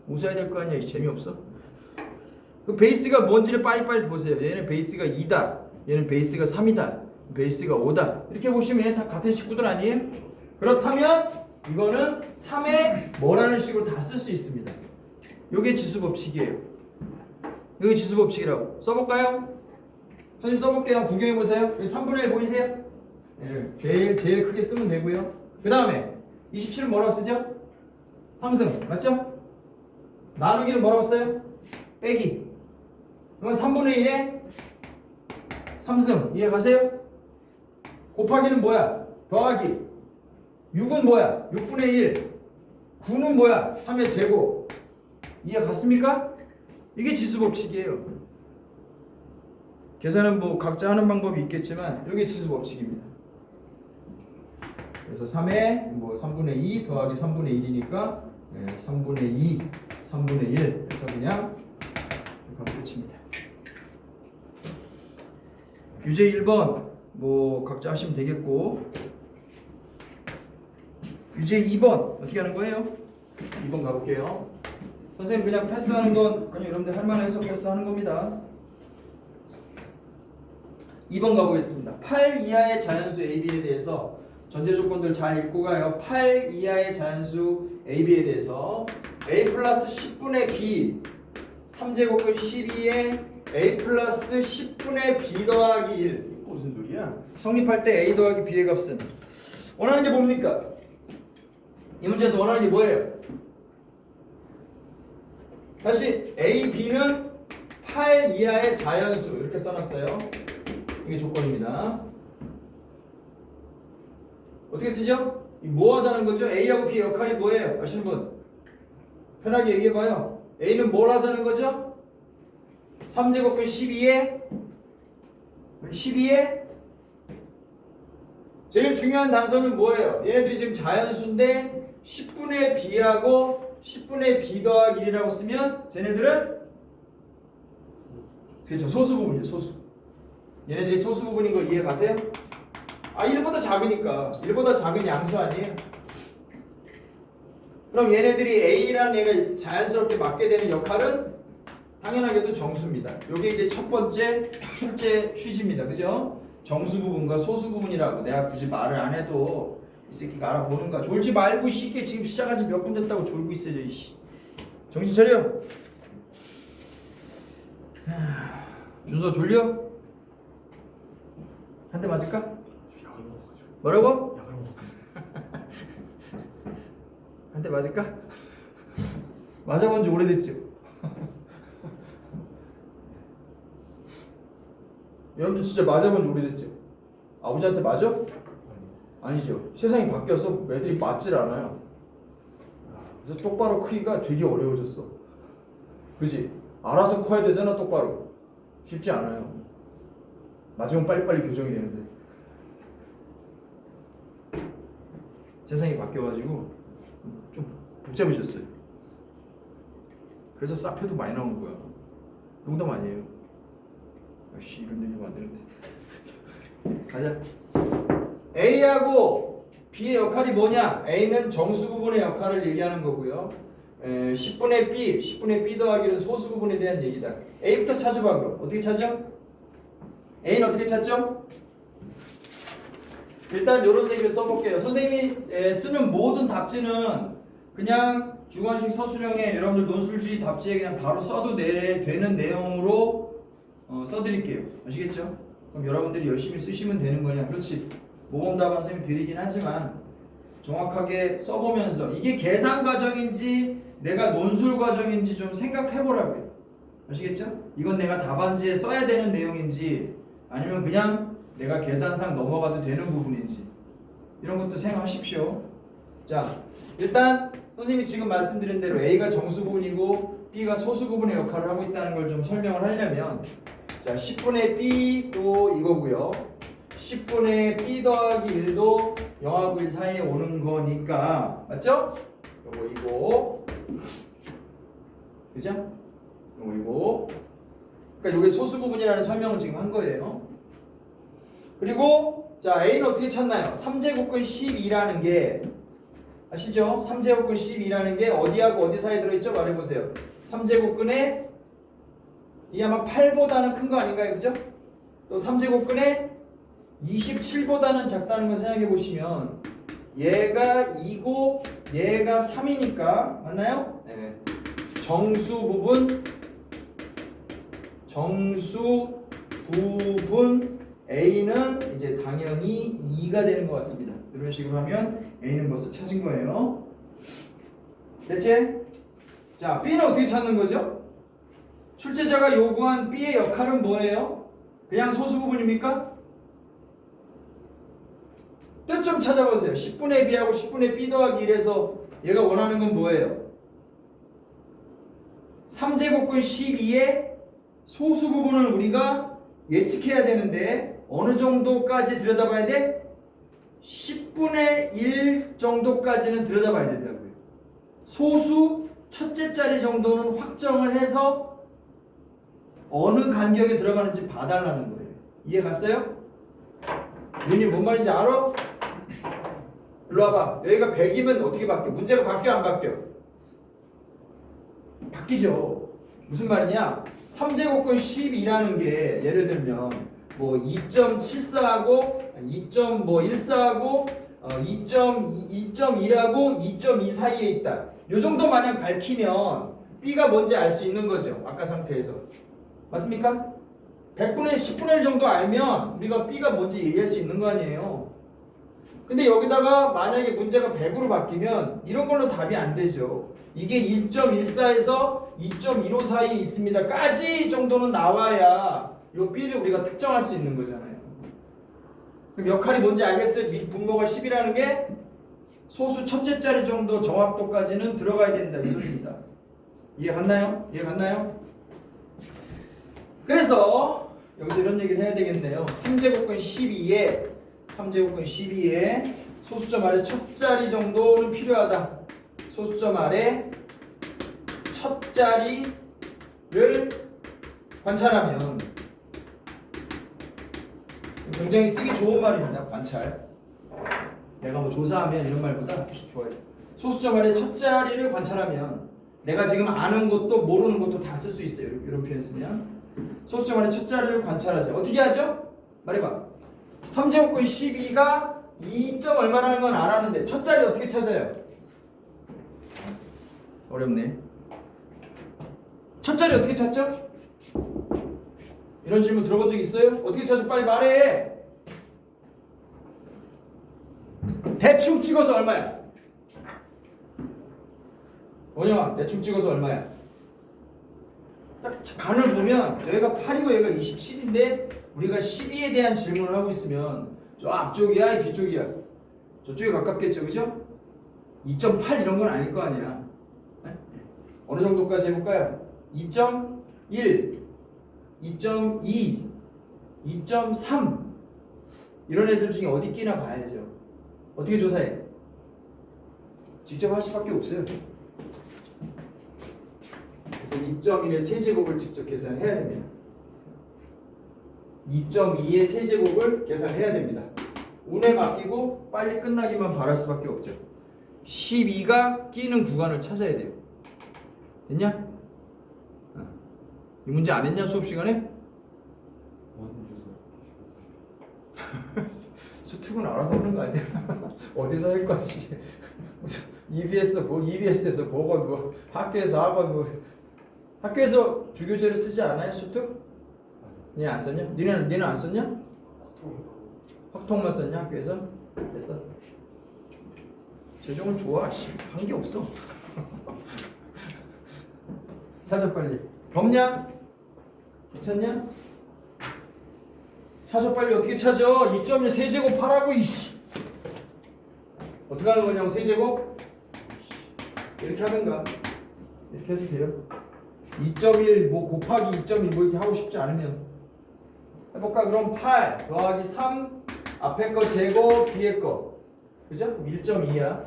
A: 웃어야 될 거 아니야. 재미없어? 그 베이스가 뭔지를 빨리빨리 보세요. 얘는 베이스가 2다. 얘는 베이스가 3이다. 베이스가 5다. 이렇게 보시면 얘는 다 같은 식구들 아니에요? 그렇다면 이거는 3에 뭐라는 식으로 다 쓸 수 있습니다. 요게 지수법칙이에요. 요게 지수법칙이라고. 써볼까요? 선생님 써볼게요. 구경해보세요. 여기 3분의 1 보이세요? 네, 제일 크게 쓰면 되고요. 그 다음에 27은 뭐라고 쓰죠? 항승 맞죠? 나누기는 뭐라고 써요? 빼기. 그러면 3분의 1에 3승 이해 가세요? 곱하기는 뭐야? 더하기. 6은 뭐야? 6분의 1. 9는 뭐야? 3의 제곱. 이해 갔습니까? 이게 지수법칙이에요. 계산은 뭐 각자 하는 방법이 있겠지만 이게 지수법칙입니다. 그래서 3에 뭐 3분의 2 더하기 3분의 1이니까 3분의 2, 3분의 1 해서 그냥 이렇게 끝입니다. 유제 1번 뭐 각자 하시면 되겠고, 유제 2번 어떻게 하는 거예요? 2번 가볼게요. 선생님 그냥 패스하는 건 그냥 여러분들 할만해서 패스하는 겁니다. 2번 가보겠습니다. 8 이하의 자연수 AB에 대해서 전제 조건들 잘 읽고 가요. 8 이하의 자연수 AB에 대해서 A 플러스 10분의 B 3제곱근 12에 A 플러스 10분의 B 더하기 1 무슨 소리야? 성립할 때 A 더하기 B의 값은 원하는 게 뭡니까? 이 문제에서 원하는 게 뭐예요? 다시 A, B는 8 이하의 자연수 이렇게 써놨어요. 이게 조건입니다. 어떻게 쓰죠? 뭐 하자는 거죠? A하고 B의 역할이 뭐예요? 아시는 분? 편하게 얘기해봐요. A는 뭘 하자는 거죠? 3제곱근 12에 제일 중요한 단서는 뭐예요? 얘네들이 지금 자연수인데 10분의 B하고 10분의 B 더하기 1이라고 쓰면 쟤네들은 그렇죠. 소수 부분이에요. 소수. 얘네들이 소수 부분인 거 이해 가세요? 1보다 작으니까 1보다 작은 양수 아니에요? 그럼 얘네들이 A라는 얘가 자연스럽게 맡게 되는 역할은 당연하게도 정수입니다. 이게 이제 첫 번째 출제 취지입니다. 그죠? 정수 부분과 소수 부분이라고 내가 굳이 말을 안 해도 이 새끼가 알아보는 거야. 졸지 말고 쉽게 지금 시작한 지 몇 분 됐다고 졸고 있어요. 이씨. 정신 차려. 준서 졸려? 한 대 맞을까?
C: 약을 먹어가지고.
A: 뭐라고?
C: 약을 먹어.
A: 한 대 맞을까? 맞아본 지 오래됐죠? 여러분들 진짜 맞아본 지 오래됐죠? 아버지한테 맞아? 아니죠. 세상이 바뀌어서 애들이 맞질 않아요. 그래서 똑바로 크기가 되게 어려워졌어. 그지? 알아서 커야 되잖아. 똑바로. 쉽지 않아요. 맞으면 빨리빨리 교정이 되는데 세상이 바뀌어가지고 좀 복잡해졌어요. 그래서 사표도 많이 나오는 거야. 농담 아니에요. 씨 이런 얘기 하면 안 되는데. 가자. A하고 B의 역할이 뭐냐? A는 정수 부분의 역할을 얘기하는 거고요. 10분의 B, 10분의 B 더하기는 소수 부분에 대한 얘기다. A부터 찾아봐. 그럼 어떻게 찾아? A는 어떻게 찾죠? 일단 이런 얘기를 써볼게요. 선생님이 쓰는 모든 답지는 그냥 주관식 서술형에 여러분들 논술지 답지에 그냥 바로 써도 되는 내용으로 써드릴게요. 아시겠죠? 그럼 여러분들이 열심히 쓰시면 되는 거냐? 그렇지. 모범답안 선생님이 드리긴 하지만 정확하게 써보면서 이게 계산 과정인지 내가 논술 과정인지 좀 생각해보라고요. 아시겠죠? 이건 내가 답안지에 써야 되는 내용인지 아니면 그냥 내가 계산상 넘어가도 되는 부분인지 이런 것도 생각하십시오. 자, 일단 선생님이 지금 말씀드린 대로 A가 정수 부분이고 B가 소수 부분의 역할을 하고 있다는 걸 좀 설명을 하려면 자, 10분의 B도 이거고요. 10분의 B 더하기 1도 0하고 1 사이에 오는 거니까 맞죠? 요거 이거 그죠? 요거 이거 그러니까 요게 소수 부분이라는 설명을 지금 한 거예요. 그리고 자 A는 어떻게 찾나요? 3제곱근 12라는 게 아시죠? 3제곱근 12라는 게 어디하고 어디 사이에 들어있죠? 말해보세요. 3제곱근에 이 아마 8보다는 큰 거 아닌가요? 그죠? 또 3제곱근에 27보다는 작다는 거 생각해 보시면 얘가 2고 얘가 3이니까 맞나요? 네. 정수 부분 A는 이제 당연히 2가 되는 것 같습니다. 이런 식으로 하면 A는 벌써 찾은 거예요. 됐지? 자, B는 어떻게 찾는 거죠? 출제자가 요구한 B의 역할은 뭐예요? 그냥 소수 구분입니까? 뜻 좀 찾아보세요. 10분의 B하고 10분의 B 더하기 1에서 얘가 원하는 건 뭐예요? 3제곱근 12의 소수 구분을 우리가 예측해야 되는데 어느 정도까지 들여다봐야 돼? 10분의 1 정도까지는 들여다봐야 된다고요. 소수 첫째 자리 정도는 확정을 해서 어느 간격에 들어가는지 봐달라는 거예요. 이해 갔어요? 윤이 뭔 말인지 알아? 일로 와봐. 여기가 100이면 어떻게 바뀌어? 문제가 바뀌어 안 바뀌어? 바뀌죠. 무슨 말이냐? 3제곱근 12라는 게 예를 들면 뭐 2.74하고 2.14하고 2.2하고 2.2 사이에 있다. 요 정도 만약 밝히면 B가 뭔지 알 수 있는 거죠. 아까 상태에서. 맞습니까? 100분의 10분의 1 정도 알면 우리가 B가 뭔지 얘기할 수 있는 거 아니에요. 근데 여기다가 만약에 문제가 100으로 바뀌면 이런 걸로 답이 안 되죠. 이게 1.14에서 2.15 사이에 있습니다. 까지 정도는 나와야 이 B를 우리가 특정할 수 있는 거잖아요. 그럼 역할이 뭔지 알겠어요? 밑 분모가 10이라는 게 소수 첫째 자리 정도 정확도까지는 들어가야 된다 이 소리입니다. 이해 갔나요? 이해 갔나요? 그래서 여기서 이런 얘기를 해야 되겠네요. 3제곱근 12에 소수점 아래 첫 자리 정도는 필요하다. 소수점 아래 첫 자리를 관찰하면 굉장히 쓰기 좋은 말입니다. 관찰. 내가 뭐 조사하면 이런 말보다 훨씬 좋아요. 소수점 아래 첫 자리를 관찰하면 내가 지금 아는 것도 모르는 것도 다 쓸 수 있어요. 이런 표현 쓰면 소수점 아래 첫 자리를 관찰하자. 어떻게 하죠? 말해봐. 3제곱근 12가 2. 얼마라는 건 알았는데 첫 자리 어떻게 찾아요? 어렵네. 첫 자리 어떻게 찾죠? 이런 질문 들어본 적 있어요? 어떻게 찾죠? 빨리 말해. 대충 찍어서 얼마야? 원영아, 대충 찍어서 얼마야? 딱 간을 보면 여기가 8이고 여기가 27인데 우리가 12에 대한 질문을 하고 있으면 저 앞쪽이야 뒤쪽이야? 저쪽에 가깝겠죠, 그죠? 2.8 이런 건 아닐 거 아니야. 네? 어느 정도까지 해볼까요? 2.1, 2.2, 2.3 이런 애들 중에 어디 끼나 봐야죠. 어떻게 조사해? 직접 할 수밖에 없어요. 그래서 2.1의 세제곱을 직접 계산해야 됩니다. 2.2의 세제곱을 계산해야 됩니다. 운에 맡기고 빨리 끝나기만 바랄 수밖에 없죠. 12가 끼는 구간을 찾아야 돼요. 됐냐? 이 문제 안 했냐 수업 시간에? 수특은 알아서 하는 거 아니야? 어디서 할 건지. 무슨 EBS에서 보건 뭐 학교에서 학원 뭐 학교에서 주교재를 쓰지 않아요 수특? 니네 안 썼냐? 니네 안 썼냐? 확통만 썼냐 학교에서? 됐어. 재정은 좋아. 한 게 없어. 찾아 빨리. 덥냐? 괜찮냐? 찾아 빨리. 어떻게 찾아? 2.1 세제곱 하라고 이씨. 어떻게 하는 거냐고. 세제곱 이렇게 하든가 이렇게 해도 돼요. 2.1 뭐 곱하기 2.1 뭐 이렇게 하고 싶지 않으면 해볼까? 그럼 8 더하기 3 앞에 거 제곱 뒤에 거 그죠? 1.2야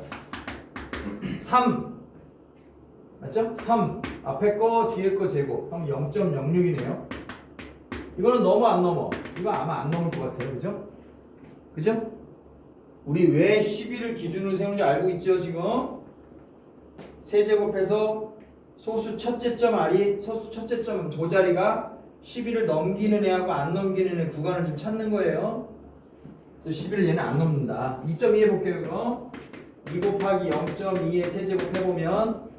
A: 3 맞죠? 3 앞에 거 뒤에 거 제곱 그럼 0.06이네요 이거는 넘어 안 넘어? 이거 아마 안 넘을 것 같아요 그죠? 그죠? 우리 왜 12를 기준으로 세우는지 알고 있죠 지금? 세제곱해서 소수 첫째 점 R이 소수 첫째 점 두 자리가 12를 넘기는 애하고 안 넘기는 애 구간을 지금 찾는 거예요. 그래서 11을 얘는 안 넘는다. 2.2 해볼게요. 그럼 2 곱하기 0.2의 세제곱 해보면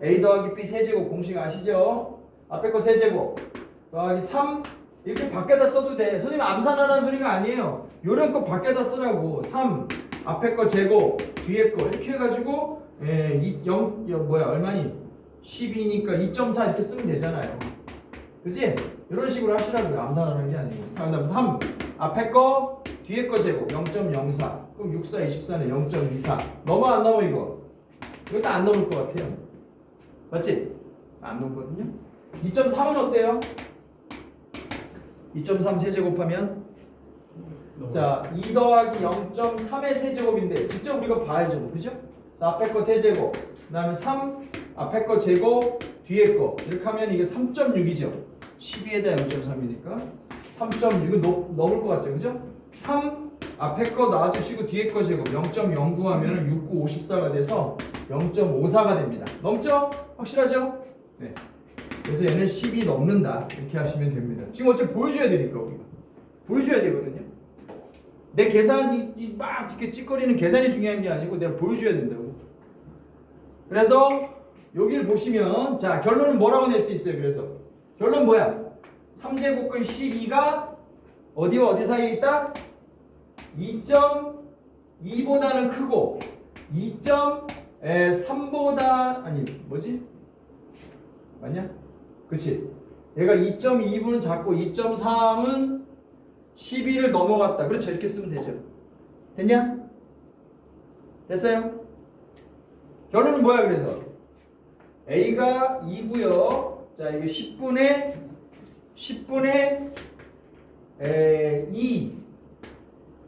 A: A 더하기 B 세제곱 공식 아시죠? 앞에 거 세제곱 더하기 3 이렇게 밖에다 써도 돼. 선생님 암산하라는 소리가 아니에요. 요런 거 밖에다 쓰라고. 3 앞에 거 제곱 뒤에 거 이렇게 해가지고 얼마니? 12니까 2.4 이렇게 쓰면 되잖아요. 그지? 이런 식으로 하시라고요. 암산하는 게 아니고. 그다음 3 앞에 거 뒤에 거 제곱 0.04. 그럼 6, 4, 24는 0.24. 넘어 안 넘어 이거? 이것도 안 넘을 것 같아요. 맞지? 안 넘거든요. 2.3은 어때요? 2.3 세제곱하면 자, 2 더하기 0.3의 세제곱인데 직접 우리가 봐야죠. 그죠? 자, 앞에 거 세제곱 그 다음에 3 앞에 거 제곱 뒤에 거 이렇게 하면 이게 3.6이죠. 12에다 0.3이니까 3.6 이거 넘을 것 같죠. 그죠? 3 앞에 거 놔두시고 뒤에 거 제곱 0.09 하면 6, 9, 54가 돼서 0.54가 됩니다. 넘죠? 확실하죠? 네. 그래서 얘는 10이 넘는다 이렇게 하시면 됩니다. 지금 어차피 보여줘야 되니까 우리가 보여줘야 되거든요. 내 계산이 막 이렇게 찌꺼리는 계산이 중요한 게 아니고 내가 보여줘야 된다고. 그래서 여기를 보시면 자 결론은 뭐라고 낼 수 있어요. 그래서 결론 뭐야? 3제곱근 12가 어디와 어디 사이에 있다? 2.2보다는 크고 2.3보다 아니 뭐지? 맞냐? 그치? 얘가 2.2분은 작고 2.3은 12를 넘어갔다. 그렇죠? 이렇게 쓰면 되죠. 됐냐? 됐어요? 결론은 뭐야 그래서? A가 2고요. 자 이게 10분의 2.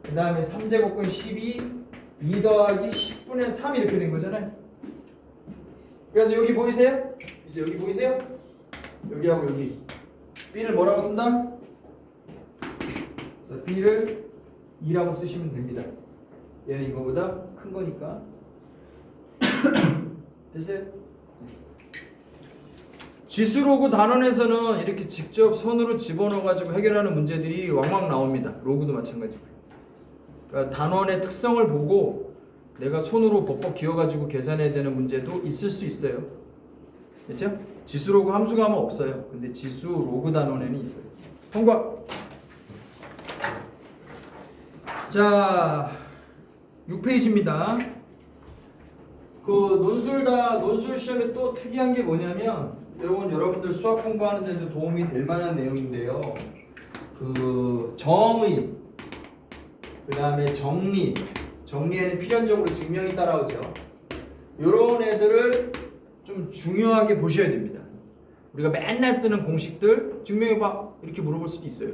A: 그 다음에 3제곱근 12 2 더하기 10분의 3 이렇게 된 거잖아요. 그래서 여기 보이세요? 이제 여기 보이세요? 여기하고 여기 B를 뭐라고 쓴다? 그래서 B를 2라고 쓰시면 됩니다. 얘는 이거보다 큰 거니까. 됐어요? 지수로그 단원에서는 이렇게 직접 손으로 집어넣어가지고 해결하는 문제들이 왕왕 나옵니다. 로그도 마찬가지고요. 그러니까 단원의 특성을 보고 내가 손으로 벅벅 기어가지고 계산해야 되는 문제도 있을 수 있어요. 됐죠? 지수로그 함수가면 없어요. 근데 지수로그 단원에는 있어요. 통과! 자, 6페이지입니다. 그 논술 시험에 또 특이한 게 뭐냐면 여러분들 수학 공부하는 데도 도움이 될 만한 내용인데요. 그 정의, 그 다음에 정리에는 필연적으로 증명이 따라오죠. 요런 애들을 좀 중요하게 보셔야 됩니다. 우리가 맨날 쓰는 공식들 증명해봐 이렇게 물어볼 수도 있어요.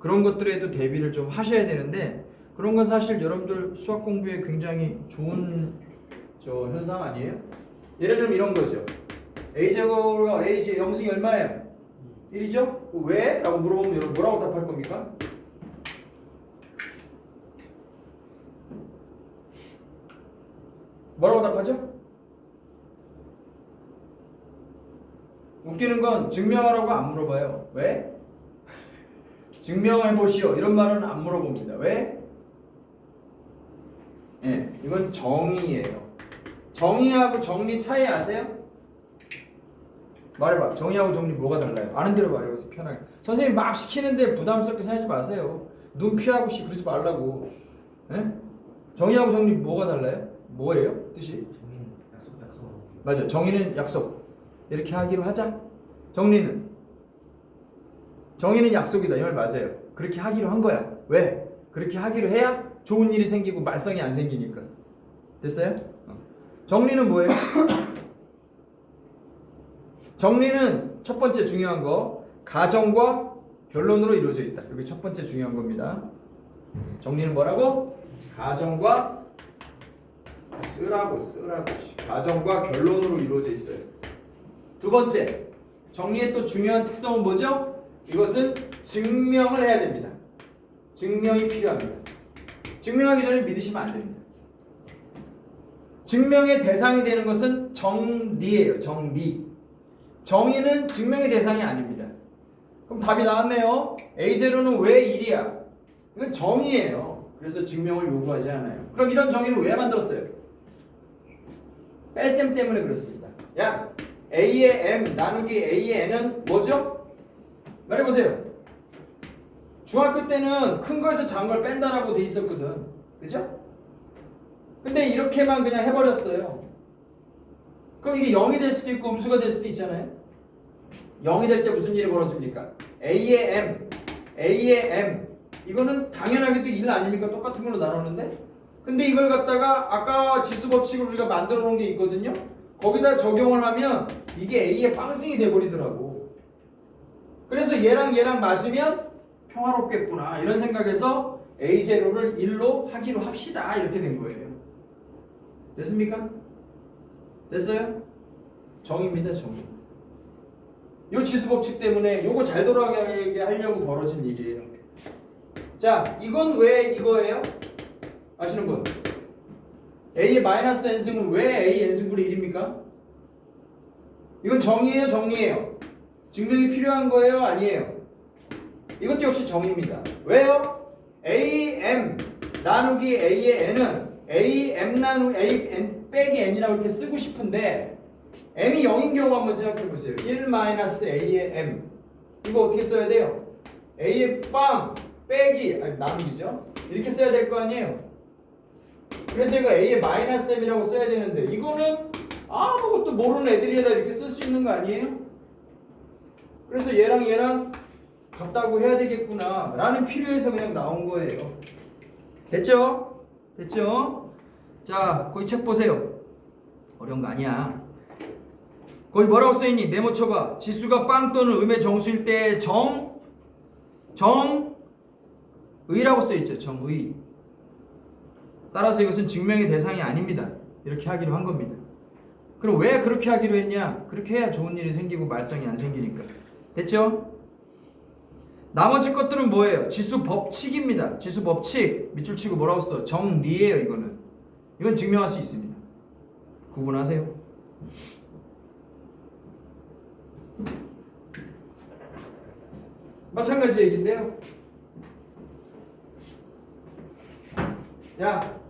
A: 그런 것들에도 대비를 좀 하셔야 되는데 그런 건 사실 여러분들 수학 공부에 굉장히 좋은 현상 아니에요? 예를 들면 이런 거죠. A제곱과 A제 영승이 얼마예요? 1이죠? 왜? 라고 물어보면 여러분 뭐라고 답할 겁니까? 뭐라고 답하죠? 웃기는 건 증명하라고 안 물어봐요. 왜? 증명해보시오 이런 말은 안 물어봅니다. 왜? 네, 이건 정의예요. 정의하고 정리 차이 아세요? 말해봐. 정의하고 정리 뭐가 달라요? 아는 대로 말해보세요. 편하게. 선생님 막 시키는데 부담스럽게 생각하지 마세요. 눈 피하고 그러지 말라고. 네? 정의하고 정리 뭐가 달라요? 뭐예요? 뜻이?
C: 정의는 약속.
A: 맞아. 정의는 약속. 이렇게 하기로 하자. 정의는 약속이다. 이 말 맞아요. 그렇게 하기로 한 거야. 왜? 그렇게 하기로 해야 좋은 일이 생기고 말썽이 안 생기니까. 됐어요? 정리는 뭐예요? 정리는 첫 번째 중요한 거 가정과 결론으로 이루어져 있다. 여기 첫 번째 중요한 겁니다. 정리는 뭐라고? 가정과 쓰라고 가정과 결론으로 이루어져 있어요. 두 번째 정리의 또 중요한 특성은 뭐죠? 이것은 증명을 해야 됩니다. 증명이 필요합니다. 증명하기 전에 믿으시면 안 됩니다. 증명의 대상이 되는 것은 정리예요. 정의는 증명의 대상이 아닙니다. 그럼 답이 나왔네요. A0는 왜 1이야? 이건 정의예요. 그래서 증명을 요구하지 않아요. 그럼 이런 정의를 왜 만들었어요? 뺄셈 때문에 그렇습니다. 야, A의 M 나누기 A의 N은 뭐죠? 말해보세요. 중학교 때는 큰 거에서 작은 걸 뺀다라고 돼 있었거든. 그죠? 근데 이렇게만 그냥 해버렸어요. 그럼 이게 0이 될 수도 있고 음수가 될 수도 있잖아요. 0이 될 때 무슨 일이 벌어집니까? A의 M 이거는 당연하게도 1 아닙니까? 똑같은 걸로 나누는데. 근데 이걸 갖다가 아까 지수 법칙을 우리가 만들어 놓은 게 있거든요. 거기다 적용을 하면 이게 A의 빵승이 돼버리더라고. 그래서 얘랑 맞으면 평화롭겠구나 이런 생각에서 A0를 1로 하기로 합시다 이렇게 된 거예요. 됐습니까? 됐어요? 정입니다, 정의. 요 지수 법칙 때문에 요거 잘 돌아가게 하려고 벌어진 일이에요. 자, 이건 왜 이거예요? 아시는 분? A의 마이너스 n승은 왜 A n승분의 1입니까? 이건 정의예요, 정리예요? 증명이 필요한 거예요, 아니에요? 이것도 역시 정의입니다. 왜요? AM 나누기 A의 n은 AM 나누기 A n 빼기 n이라고 이렇게 쓰고 싶은데 m이 0인 경우 한번 생각해 보세요. 1-a의 m 이거 어떻게 써야 돼요? a의 빵 빼기 나누기죠. 이렇게 써야 될 거 아니에요. 그래서 이거 a의 마이너스 m이라고 써야 되는데 이거는 아무것도 모르는 애들이다 이렇게 쓸 수 있는 거 아니에요? 그래서 얘랑 같다고 해야 되겠구나 라는 필요에서 그냥 나온 거예요. 됐죠? 됐죠? 자, 거기 책 보세요. 어려운 거 아니야. 거기 뭐라고 써있니? 네모 쳐봐. 지수가 빵 또는 음의 정수일 때 정의라고 써있죠. 정의. 따라서 이것은 증명의 대상이 아닙니다. 이렇게 하기로 한 겁니다. 그럼 왜 그렇게 하기로 했냐? 그렇게 해야 좋은 일이 생기고 말썽이 안 생기니까. 됐죠? 나머지 것들은 뭐예요? 지수 법칙입니다. 지수 법칙. 밑줄 치고 뭐라고 써? 정리예요. 이건 증명할 수 있습니다. 구분하세요. 마찬가지 얘기인데요. 야,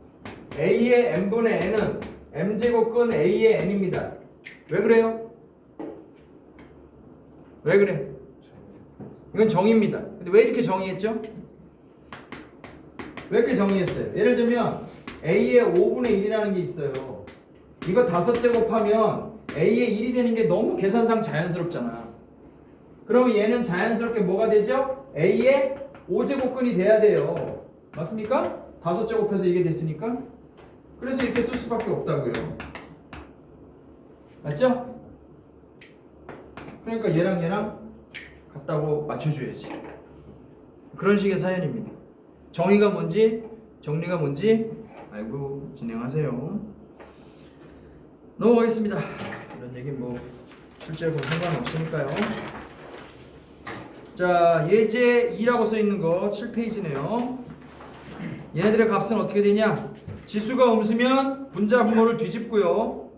A: A의 n분의 n은 m제곱근 A의 n입니다. 왜 그래요? 왜 그래? 이건 정의입니다. 근데 왜 이렇게 정의했죠? 왜 이렇게 정의했어요? 예를 들면 A의 5분의 1이라는 게 있어요. 이거 5제곱하면 A의 1이 되는 게 너무 계산상 자연스럽잖아. 그러면 얘는 자연스럽게 뭐가 되죠? A의 5제곱근이 돼야 돼요. 맞습니까? 5제곱해서 이게 됐으니까. 그래서 이렇게 쓸 수밖에 없다고요. 맞죠? 그러니까 얘랑 같다고 맞춰줘야지. 그런 식의 사연입니다. 정의가 뭔지 정리가 뭔지 알고 진행하세요. 넘어가겠습니다. 이런 얘기는 뭐 출제하고 상관없으니까요. 자, 예제 2라고 써있는 거 7페이지네요. 얘네들의 값은 어떻게 되냐? 지수가 음수면 분자 분모를 뒤집고요.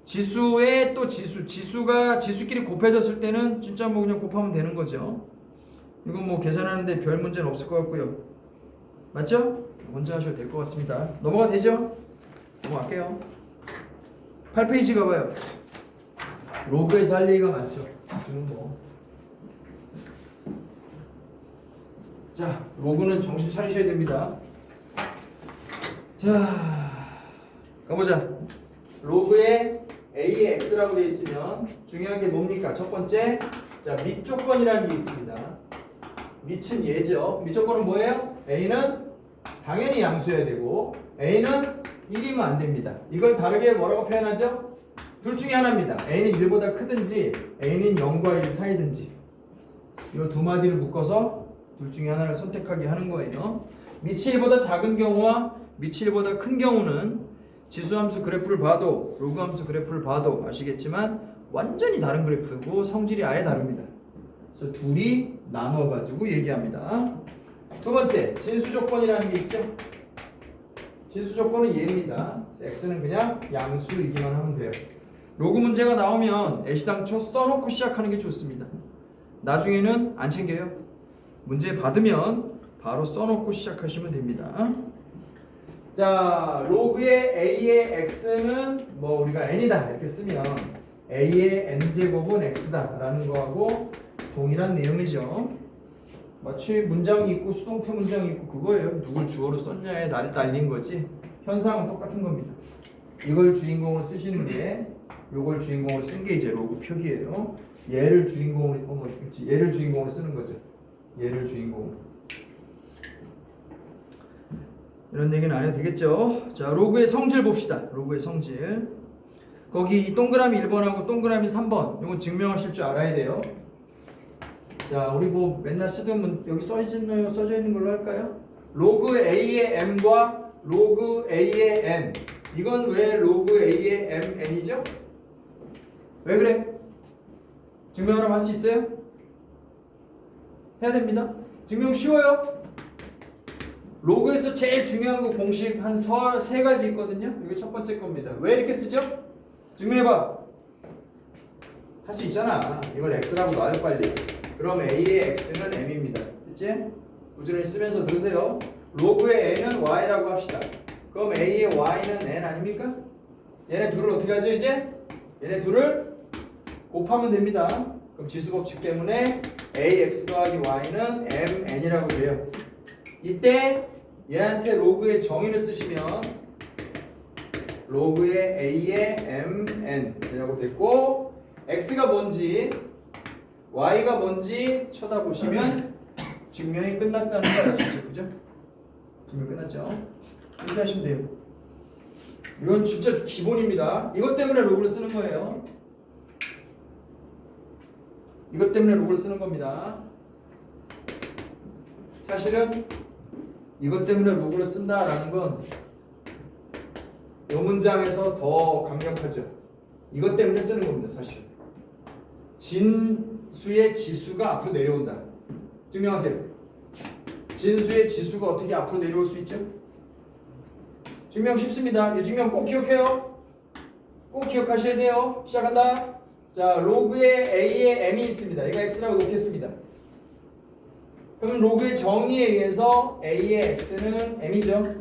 A: 지수에 또 지수가 지수끼리 곱해졌을 때는 진짜 뭐 그냥 곱하면 되는 거죠. 이건 뭐 계산하는데 별 문제는 없을 것 같고요. 맞죠? 먼저 하셔도 될 것 같습니다. 넘어가 되죠? 넘어갈게요. 8페이지 가봐요. 로그에서 할 얘기가 많죠. 지수는 뭐. 자, 로그는 정신 차리셔야 됩니다. 자, 가보자. 로그에 A의 X라고 되어 있으면 중요한 게 뭡니까? 첫 번째, 자, 밑조건이라는 게 있습니다. 밑은 얘죠. 밑조건은 뭐예요? A는 당연히 양수여야 되고 A는 1이면 안 됩니다. 이걸 다르게 뭐라고 표현하죠? 둘 중에 하나입니다. A는 1보다 크든지 A는 0과 1 사이든지 이 두 마디를 묶어서 둘 중에 하나를 선택하게 하는 거예요. 밑이 1보다 작은 경우와 밑이 1보다 큰 경우는 지수함수 그래프를 봐도 로그함수 그래프를 봐도 아시겠지만 완전히 다른 그래프고 성질이 아예 다릅니다. 그래서 둘이 나눠가지고 얘기합니다. 두 번째, 진수조건이라는 게 있죠. 진수조건은 얘입니다. x는 그냥 양수이기만 하면 돼요. 로그 문제가 나오면 애시당초 써놓고 시작하는 게 좋습니다. 나중에는 안 챙겨요. 문제 받으면 바로 써놓고 시작하시면 됩니다. 자, 로그의 a의 x는 뭐 우리가 n이다 이렇게 쓰면 a의 n제곱은 x다 라는 거하고 동일한 내용이죠. 마치 문장이 있고 수동태 문장이 있고 그거예요. 누굴 주어로 썼냐에 달린 거지. 현상은 똑같은 겁니다. 이걸 주인공으로 쓰시는 게 요걸 주인공으로 쓴 게 이제 로그 표기예요. 얘를 주인공으로 그렇지. 얘를 주인공으로 쓰는 거죠. 얘를 주인공으로. 이런 얘기는 안 해도 되겠죠. 자, 로그의 성질 봅시다. 로그의 성질. 거기 이 동그라미 1번하고 동그라미 3번. 이건 증명하실 줄 알아야 돼요. 자, 우리 뭐 맨날 쓰던 여기 써져 있는 걸로 할까요? 로그 A의 M과 로그 A의 N. 이건 왜 로그 A의 MN이죠? 왜 그래? 증명하라면 할 수 있어요? 해야 됩니다. 증명 쉬워요. 로그에서 제일 중요한 거 공식 한 세 가지 있거든요. 이게 첫 번째 겁니다. 왜 이렇게 쓰죠? 증명해봐. 할 수 있잖아. 이걸 x라고 놔요 빨리. 그럼 a의 x는 m입니다. 됐지? 부지런히 쓰면서 들으세요. 로그의 n은 y라고 합시다. 그럼 a의 y는 n 아닙니까? 얘네 둘을 어떻게 하죠 이제? 얘네 둘을 곱하면 됩니다. 그럼 지수법칙 때문에 ax 더하기 y는 mn이라고 돼요. 이때 얘한테 로그의 정의를 쓰시면 로그의 a의 mn이라고 됐고, x가 뭔지 y가 뭔지 쳐다보시면 증명이 끝났다는 걸 알 수 있죠. 그죠? 증명 끝났죠? 이렇게 하시면 돼요. 이건 진짜 기본입니다. 이것 때문에 로그를 쓰는 거예요. 이것 때문에 로그를 쓰는 겁니다. 사실은 이것 때문에 로그를 쓴다라는 건 이 문장에서 더 강력하죠. 이것 때문에 쓰는 겁니다. 사실 진수의 지수가 앞으로 내려온다. 증명하세요. 진수의 지수가 어떻게 앞으로 내려올 수 있죠? 증명 쉽습니다. 이 증명 꼭 기억해요. 꼭 기억하셔야 돼요. 시작한다. 자, 로그의 a의 m이 있습니다. 얘가 x라고 놓겠습니다. 그럼 로그의 정의에 의해서 a의 x는 m이죠.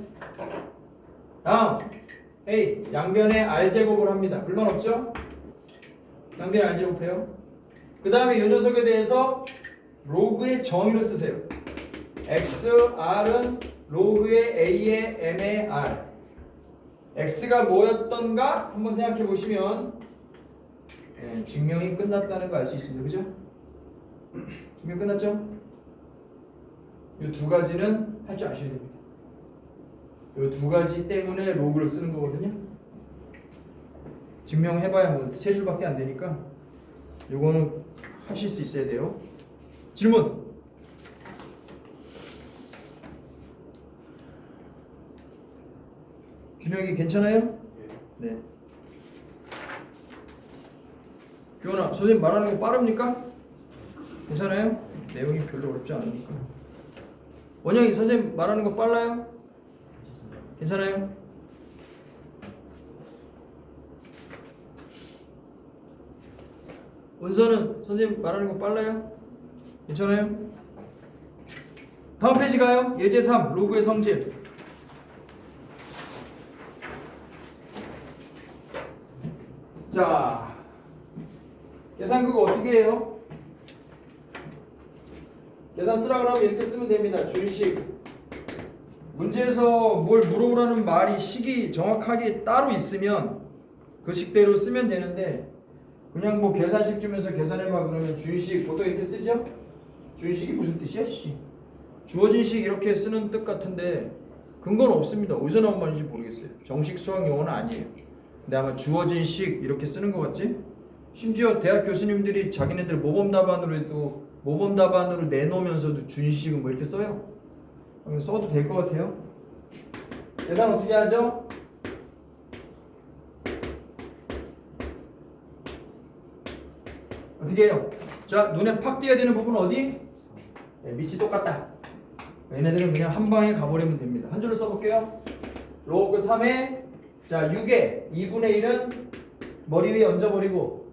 A: 다음, A 양변의 r제곱을 합니다. 불만 없죠? 양변의 r제곱해요. 그 다음에 이 녀석에 대해서 로그의 정의를 쓰세요. xr은 로그의 a의 m의 r. x가 뭐였던가 한번 생각해 보시면 증명이 끝났다는 거 알 수 있습니다. 그죠? 증명 끝났죠? 이 두 가지는 할 줄 아셔야 됩니다. 이 두 가지 때문에 로그를 쓰는 거거든요. 증명해봐야 뭐 세 줄밖에 안 되니까 이거는 하실 수 있어야 돼요. 질문. 준혁이 괜찮아요? 네. 규현아, 선생님 말하는 거 빠릅니까? 괜찮아요? 내용이 별로 어렵지 않으니까. 원영이, 선생님 말하는 거 빨라요? 괜찮아요? 은서는 선생님 말하는 거 빨라요? 괜찮아요? 다음 페이지 가요. 예제 3 로그의 성질. 자, 계산 그거 어떻게 해요? 계산 쓰라 그러면 이렇게 쓰면 됩니다. 준식. 문제에서 뭘 물어보라는 말이 식이 정확하게 따로 있으면 그 식대로 쓰면 되는데, 그냥 뭐 계산식 주면서 계산해봐 그러면 준식 보통 이렇게 쓰죠? 준식이 무슨 뜻이야? 씨. 주어진 식 이렇게 쓰는 뜻 같은데 근거는 없습니다. 어디서 나온 말인지 모르겠어요. 정식 수학 용어는 아니에요. 근데 아마 주어진 식 이렇게 쓰는 거 같지? 심지어 대학 교수님들이 자기네들 모범 답안으로 내놓으면서도 준식은 뭐 이렇게 써요. 써도 될 것 같아요. 계산 어떻게 하죠? 어떻게 해요? 자, 눈에 팍 띄어야 되는 부분은 어디? 네, 밑이 똑같다. 얘네들은 그냥 한 방에 가버리면 됩니다. 한 줄로 써볼게요. 로그 3에 자 6에 2분의 1은 머리 위에 얹어버리고,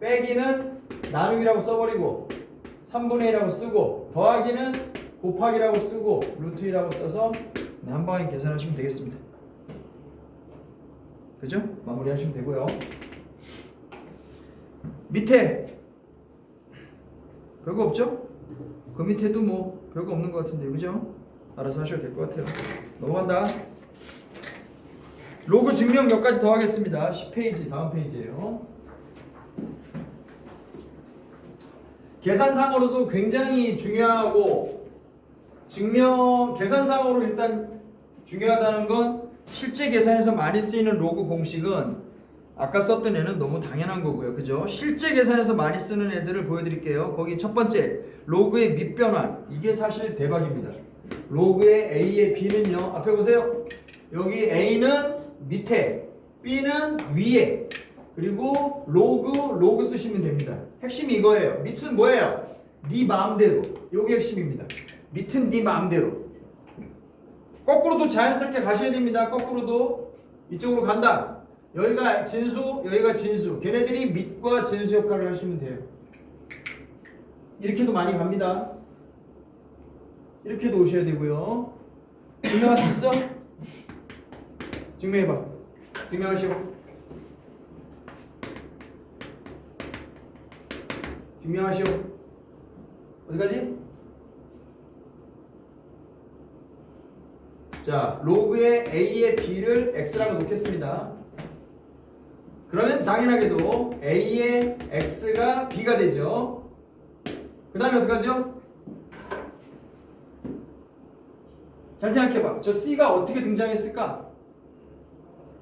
A: 빼기는 나누기라고 써버리고, 3분의 1이라고 쓰고, 더하기는 곱하기라고 쓰고, 루트 2라고 써서 한 방에 계산하시면 되겠습니다. 그죠? 마무리하시면 되고요. 밑에 별거 없죠? 그 밑에도 뭐 별거 없는 것 같은데, 그죠? 알아서 하셔도 될 것 같아요. 넘어간다. 로그 증명 몇 가지 더 하겠습니다. 10페이지 다음 페이지예요. 계산상으로도 굉장히 중요하고 계산상으로 일단 중요하다는 건 실제 계산에서 많이 쓰이는 로그 공식은 아까 썼던 애는 너무 당연한 거고요. 그죠? 실제 계산에서 많이 쓰는 애들을 보여드릴게요. 거기 첫 번째 로그의 밑변환. 이게 사실 대박입니다. 로그의 A의 B는요. 앞에 보세요. 여기 A는 밑에 B는 위에 그리고 로그 쓰시면 됩니다. 핵심이 이거예요. 밑은 뭐예요? 네 마음대로. 이게 핵심입니다. 밑은 네 마음대로. 거꾸로도 자연스럽게 가셔야 됩니다. 거꾸로도 이쪽으로 간다. 여기가 진수, 여기가 진수. 걔네들이 밑과 진수 역할을 하시면 돼요. 이렇게도 많이 갑니다. 이렇게도 오셔야 되고요. 증명할 수 있어? 증명해봐. 증명하시오. 증명하시오. 어디까지? 자, 로그의 A의 B를 X라고 놓겠습니다. 그러면 당연하게도 A의 X가 B가 되죠. 그 다음에 어떡하죠? 잘 생각해봐. 저 C가 어떻게 등장했을까?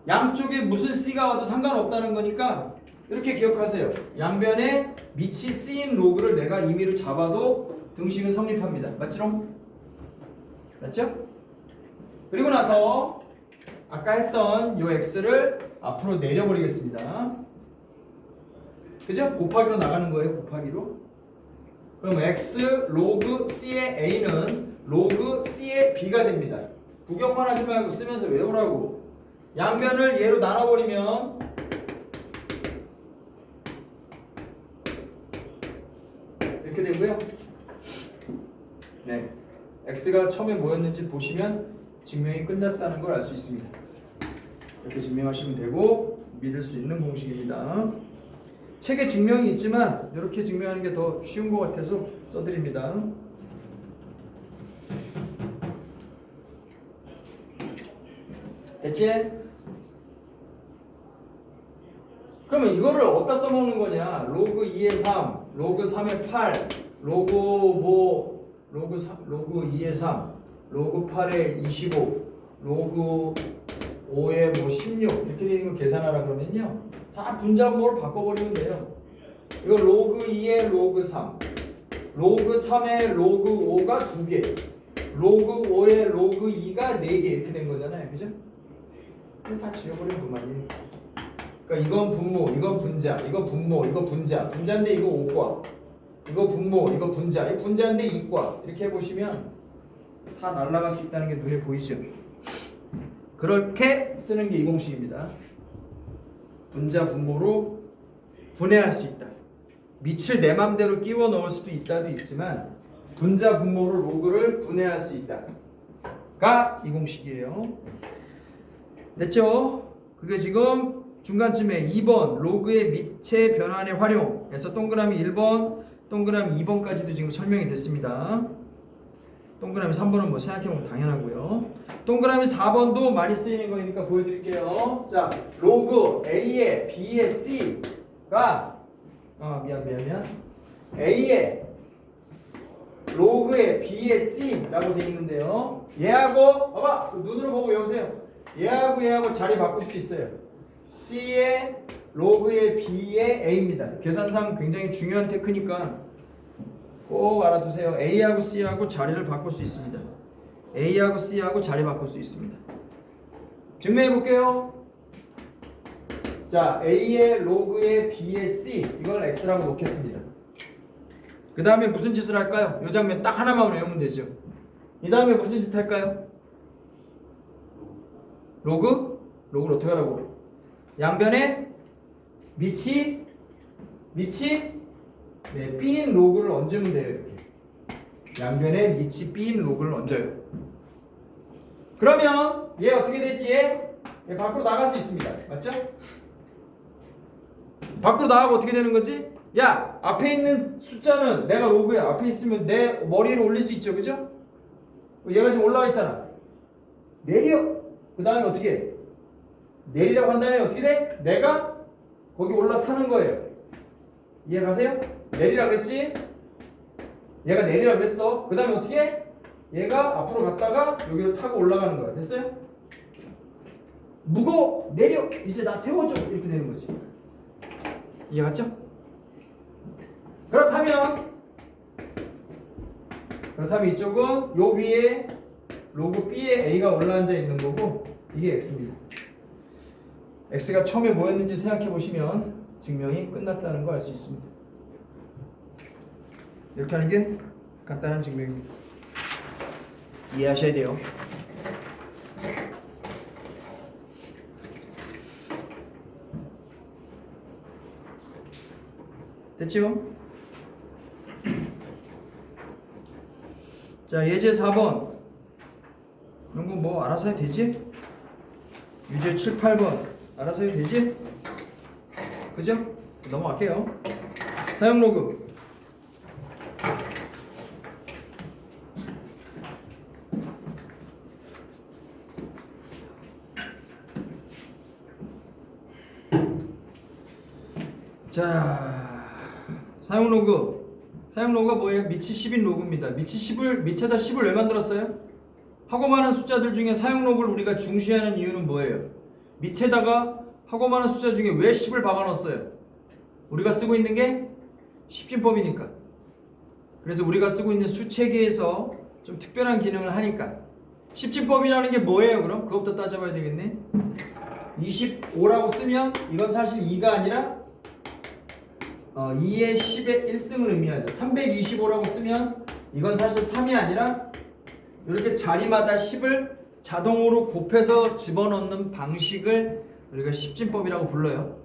A: 양쪽에 무슨 C가 와도 상관없다는 거니까 이렇게 기억하세요. 양변에 밑이 C인 로그를 내가 임의로 잡아도 등식은 성립합니다. 맞지롱? 맞죠? 그리고 나서 아까 했던 요 X를 앞으로 내려버리겠습니다. 그죠? 곱하기로 나가는 거예요. 곱하기로. 그럼 X 로그 C의 A는 로그 C의 B가 됩니다. 구경만 하지 말고 쓰면서 외우라고. 양변을 얘로 나눠버리면 이렇게 되고요. 네, X가 처음에 뭐였는지 보시면 증명이 끝났다는 걸 알 수 있습니다. 이렇게 증명하시면 되고 믿을 수 있는 공식입니다. 책에 증명이 있지만 이렇게 증명하는 게 더 쉬운 것 같아서 써드립니다. 됐지? 그러면 이거를 어디다 써먹는 거냐? 로그 2의 3, 로그 3의 8, 로그 2의 3, 로그 8의 25, 로그 5의 16 이렇게 되는 거 계산하라 그러면요. 다 분자분모로 바꿔버리면 돼요. 이거 로그 2의 로그 3, 로그 3의 로그 5가 2개, 로그 5의 로그 2가 4개 이렇게 된 거잖아요. 그죠? 다 지워버리면 그만이에요. 그러니까 이건 분모, 이건 분자, 이거 분모, 이거 분자, 분자인데 이거 5과, 이거 분모, 이거 분자, 이 분자인데 2과 이렇게 해보시면 다 날아갈 수 있다는 게 눈에 보이죠? 그렇게 쓰는 게 이 공식입니다. 분자 분모로 분해할 수 있다. 밑을 내 맘대로 끼워 넣을 수도 있다도 있지만 분자 분모로 로그를 분해할 수 있다가 이 공식이에요. 됐죠? 그게 지금 중간쯤에 2번 로그의 밑의 변환의 활용에서 동그라미 1번, 동그라미 2번까지도 지금 설명이 됐습니다. 동그라미 3번은 뭐 생각해보면 당연하고요. 동그라미 4번도 많이 쓰이는 거니까 보여드릴게요. 자, 로그 A의 B의 C가 미안 A의 로그의 B의 C라고 되어 있는데요. 얘하고 봐봐 눈으로 보고 외우세요. 얘하고 자리 바꿀 수 있어요. C의 로그의 B의 A입니다. 계산상 굉장히 중요한 테크니까 꼭 알아두세요. A하고 C하고 자리를 바꿀 수 있습니다. A하고 C하고 자리 바꿀 수 있습니다. 증명해 볼게요. 자, A의 로그의 B의 C 이걸 X라고 놓겠습니다. 그 다음에 무슨 짓을 할까요? 이 장면 딱 하나만 외우면 되죠. 이 다음에 무슨 짓 할까요? 로그를 어떻게 하라고? 양변에 밑이 B인 로그를 얹으면 돼요. 이렇게 양변에 밑이 B인 로그를 얹어요. 그러면 얘 어떻게 되지? 얘 밖으로 나갈 수 있습니다. 맞죠? 밖으로 나가고 어떻게 되는 거지? 야, 앞에 있는 숫자는 내가 로그야. 앞에 있으면 내 머리로 올릴 수 있죠. 그죠? 얘가 지금 올라와 있잖아. 내려. 그 다음에 어떻게 해? 내리라고 한 다음에 어떻게 돼? 내가 거기 올라타는 거예요. 이해 가세요? 내리라 그랬지? 얘가 내리라 그랬어. 그 다음에 어떻게 해? 얘가 앞으로 갔다가 여기로 타고 올라가는 거야. 됐어요? 무거워! 내려! 이제 나 태워줘! 이렇게 되는 거지. 이해 갔죠? 그렇다면 이쪽은 요 위에 로그 B에 A가 올라앉아 있는 거고 이게 X입니다. X가 처음에 뭐였는지 생각해 보시면 증명이 끝났다는 거 알 수 있습니다. 이렇게 하는 게 간단한 증명입니다. 이해하셔야 돼요. 됐죠? 자, 예제 4번. 이런 거 뭐 알아서 해도 되지? 유제 7, 8번 알아서 해도 되지? 그죠? 넘어갈게요. 사용 로그. 자, 사용 로그. 사용 로그가 뭐예요? 밑이 10인 로그입니다. 밑에다 10을 왜 만들었어요? 하고 많은 숫자들 중에 사용 로그를 우리가 중시하는 이유는 뭐예요? 밑에다가 하고 많은 숫자 중에 왜 10을 박아 넣었어요? 우리가 쓰고 있는 게 십진법이니까. 그래서 우리가 쓰고 있는 수체계에서 좀 특별한 기능을 하니까. 십진법이라는 게 뭐예요? 그럼 그것부터 따져봐야 되겠네. 25라고 쓰면 이건 사실 2가 아니라 2의 10의 1승을 의미하죠. 325라고 쓰면 이건 사실 3이 아니라 이렇게 자리마다 10을 자동으로 곱해서 집어넣는 방식을 우리가 십진법이라고 불러요.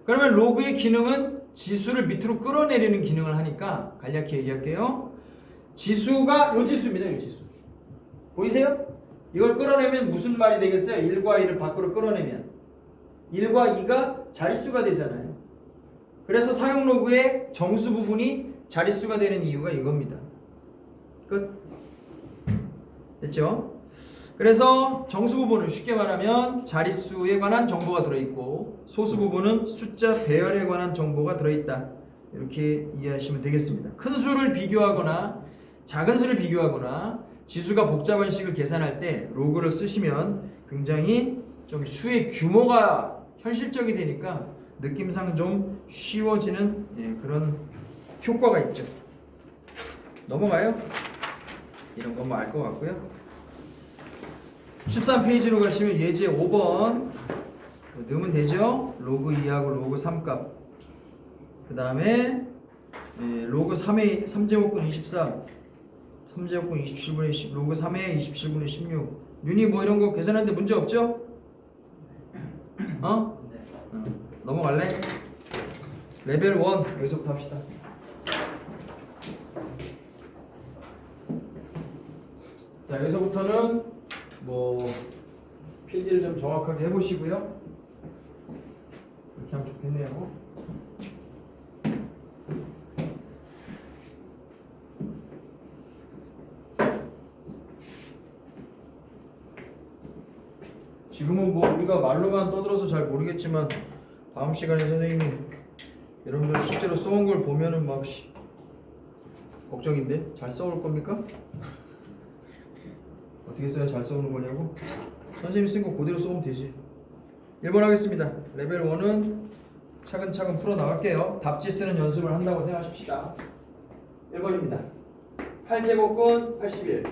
A: 그러면 로그의 기능은 지수를 밑으로 끌어내리는 기능을 하니까 간략히 얘기할게요. 지수가 요 지수입니다. 요 지수. 보이세요? 이걸 끌어내면 무슨 말이 되겠어요? 1과 2를 밖으로 끌어내면 1과 2가 자릿수가 되잖아요. 그래서 사용 로그의 정수 부분이 자릿수가 되는 이유가 이겁니다. 끝. 됐죠? 그래서 정수 부분은 쉽게 말하면 자릿수에 관한 정보가 들어있고 소수 부분은 숫자 배열에 관한 정보가 들어있다. 이렇게 이해하시면 되겠습니다. 큰 수를 비교하거나 작은 수를 비교하거나 지수가 복잡한 식을 계산할 때 로그를 쓰시면 굉장히 좀 수의 규모가 현실적이 되니까 느낌상 좀 쉬워지는 그런 효과가 있죠. 넘어가요. 이런 건 뭐 알 것 같고요. 13페이지로 가시면 예제 5번 넣으면 되죠. 로그 2하고 로그 3값. 그 다음에 로그 3의 3제곱근 24 3제곱근 27분의 10 로그 3의 27분의 16 윤희 뭐 이런 거 계산하는데 문제 없죠? 넘어갈래? 레벨 1 여기서부터 합시다. 자, 여기서부터는 뭐 필기를 좀 정확하게 해보시고요. 이렇게 하면 좋겠네요. 지금은 뭐 우리가 말로만 떠들어서 잘 모르겠지만 다음 시간에 선생님이 여러분들 실제로 써온 걸 보면은 막 걱정인데 잘 써올 겁니까? 어떻게 써야 잘 써오는 거냐고? 선생님이 쓴 거 그대로 써오면 되지. 1번 하겠습니다. 레벨 1은 차근차근 풀어 나갈게요. 답지 쓰는 연습을 한다고 생각하십시다. 1번입니다. 8제곱근 81.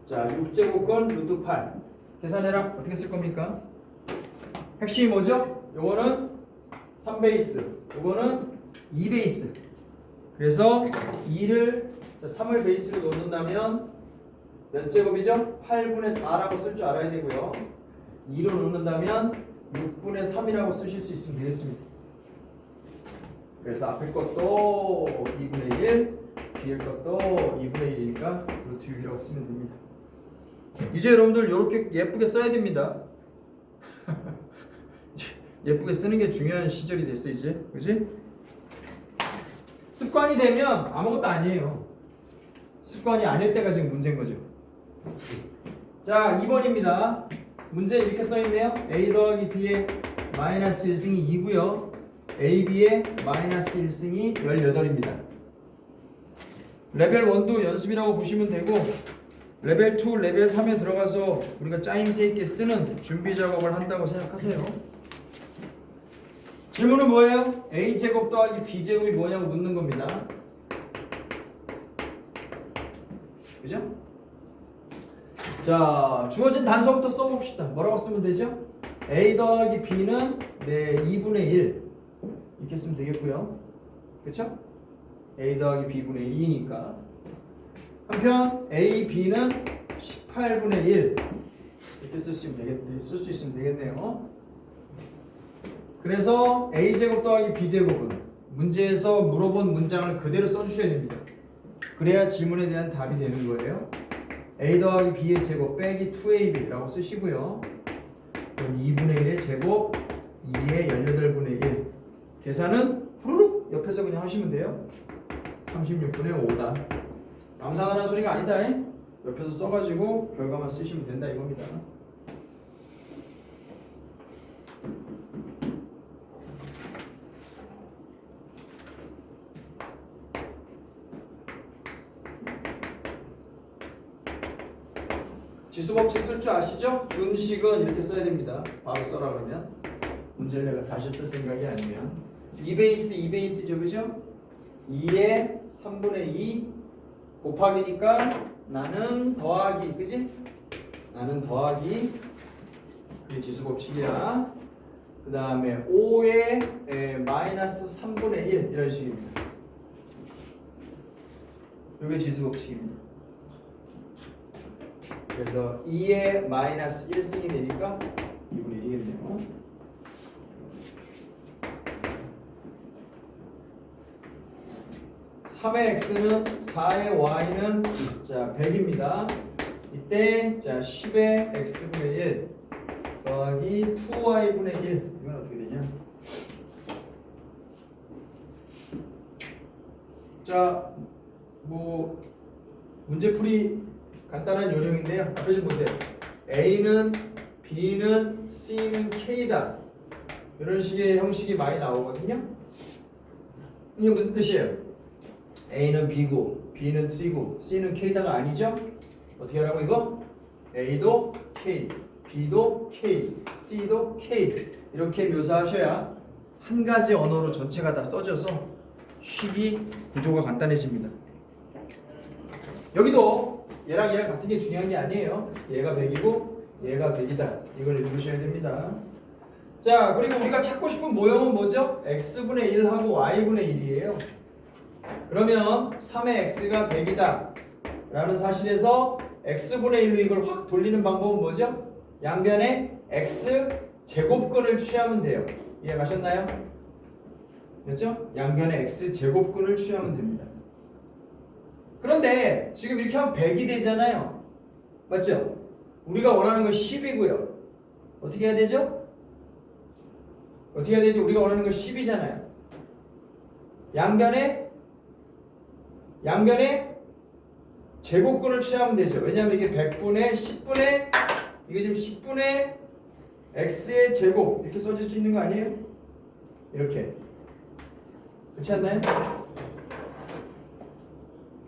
A: 자, 6제곱근 루트 8. 계산해라. 어떻게 쓸 겁니까? 핵심이 뭐죠? 요거는 3베이스, 요거는 2베이스. 그래서 2를 3을 베이스로 놓는다면 몇 제곱이죠? 8분의 4라고 쓸 줄 알아야 되고요. 2로 놓는다면 6분의 3이라고 쓰실 수 있으면 되겠습니다. 그래서 앞에 것도 2분의 1, 뒤에 것도 2분의 1이니까 루트 6이라고 쓰면 됩니다. 이제 여러분들 이렇게 예쁘게 써야 됩니다. 예쁘게 쓰는 게 중요한 시절이 됐어 이제, 그지? 습관이 되면 아무것도 아니에요. 습관이 아닐 때가 지금 문제인 거죠. 자, 2번입니다. 문제 이렇게 써있네요. a 더하기 b의 마이너스 1승이 2고요. ab의 마이너스 1승이 18입니다. 레벨 1도 연습이라고 보시면 되고 레벨 2, 레벨 3에 들어가서 우리가 짜임새 있게 쓰는 준비 작업을 한다고 생각하세요. 질문은 뭐예요? a제곱 더하기 b제곱이 뭐냐고 묻는 겁니다. 그죠? 자, 주어진 단서부터 써봅시다. 뭐라고 쓰면 되죠? a 더하기 b는 2분의 1 이렇게 쓰면 되겠고요. 그쵸? a 더하기 b분의 2니까 한편 a, b는 18분의 1 이렇게 쓸 수 있으면 되겠네요. 그래서 a제곱 더하기 b제곱은 문제에서 물어본 문장을 그대로 써주셔야 됩니다. 그래야 질문에 대한 답이 되는 거예요. a 더하기 b의 제곱 빼기 2ab라고 쓰시고요. 그럼 2분의 1의 제곱 2의 18분의 1 계산은 후루룩 옆에서 그냥 하시면 돼요. 36분의 5다. 감상하는 소리가 아니다. 옆에서 써가지고 결과만 쓰시면 된다 이겁니다. 지수법칙 쓸 줄 아시죠? 준식은 이렇게 써야 됩니다. 바로 써라 그러면 문제를 내가 다시 쓸 생각이 아니면 2베이스죠 그죠? 2에 3분의 2 곱하기니까 나는 더하기 그지? 나는 더하기 그게 지수법칙이야. 그 다음에 5에 마이너스 3분의 1 이런 식입니다. 이게 지수법칙입니다. 그래서 2에 마이너스 1승이 되니까 2분의 1이겠네요. (3의 x는) (4의 y는) 자 100입니다. 이때 자 10의 x분의 1 더하기 2y분의 1 이건 어떻게 되냐? 자 뭐 문제풀이 간단한 요령인데요. 앞에 좀 보세요. A는 B는 C는 K다. 이런 식의 형식이 많이 나오거든요. 이게 무슨 뜻이에요? A는 B고 B는 C고 C는 K다가 아니죠? 어떻게 하라고 이거? A도 K, B도 K, C도 K 이렇게 묘사하셔야 한 가지 언어로 전체가 다 써져서 식이 구조가 간단해집니다. 여기도 얘랑 같은 게 중요한 게 아니에요. 얘가 100이고 얘가 100이다. 이걸 읽으셔야 됩니다. 자, 그리고 우리가 찾고 싶은 모형은 뭐죠? x분의 1하고 y분의 1이에요. 그러면 3의 x가 100이다 라는 사실에서 x분의 1로 이걸 확 돌리는 방법은 뭐죠? 양변에 x 제곱근을 취하면 돼요. 이해가셨나요? 됐죠? 양변에 x 제곱근을 취하면 됩니다. 그런데 지금 이렇게 하면 100이 되잖아요. 맞죠? 우리가 원하는 건 10이고요. 어떻게 해야 되죠? 어떻게 해야 되지? 우리가 원하는 건 10이잖아요. 양변에 제곱근을 취하면 되죠. 왜냐하면 이게 100분의 10분의 이게 지금 10분의 x의 제곱 이렇게 써질 수 있는 거 아니에요? 이렇게 그렇지 않나요?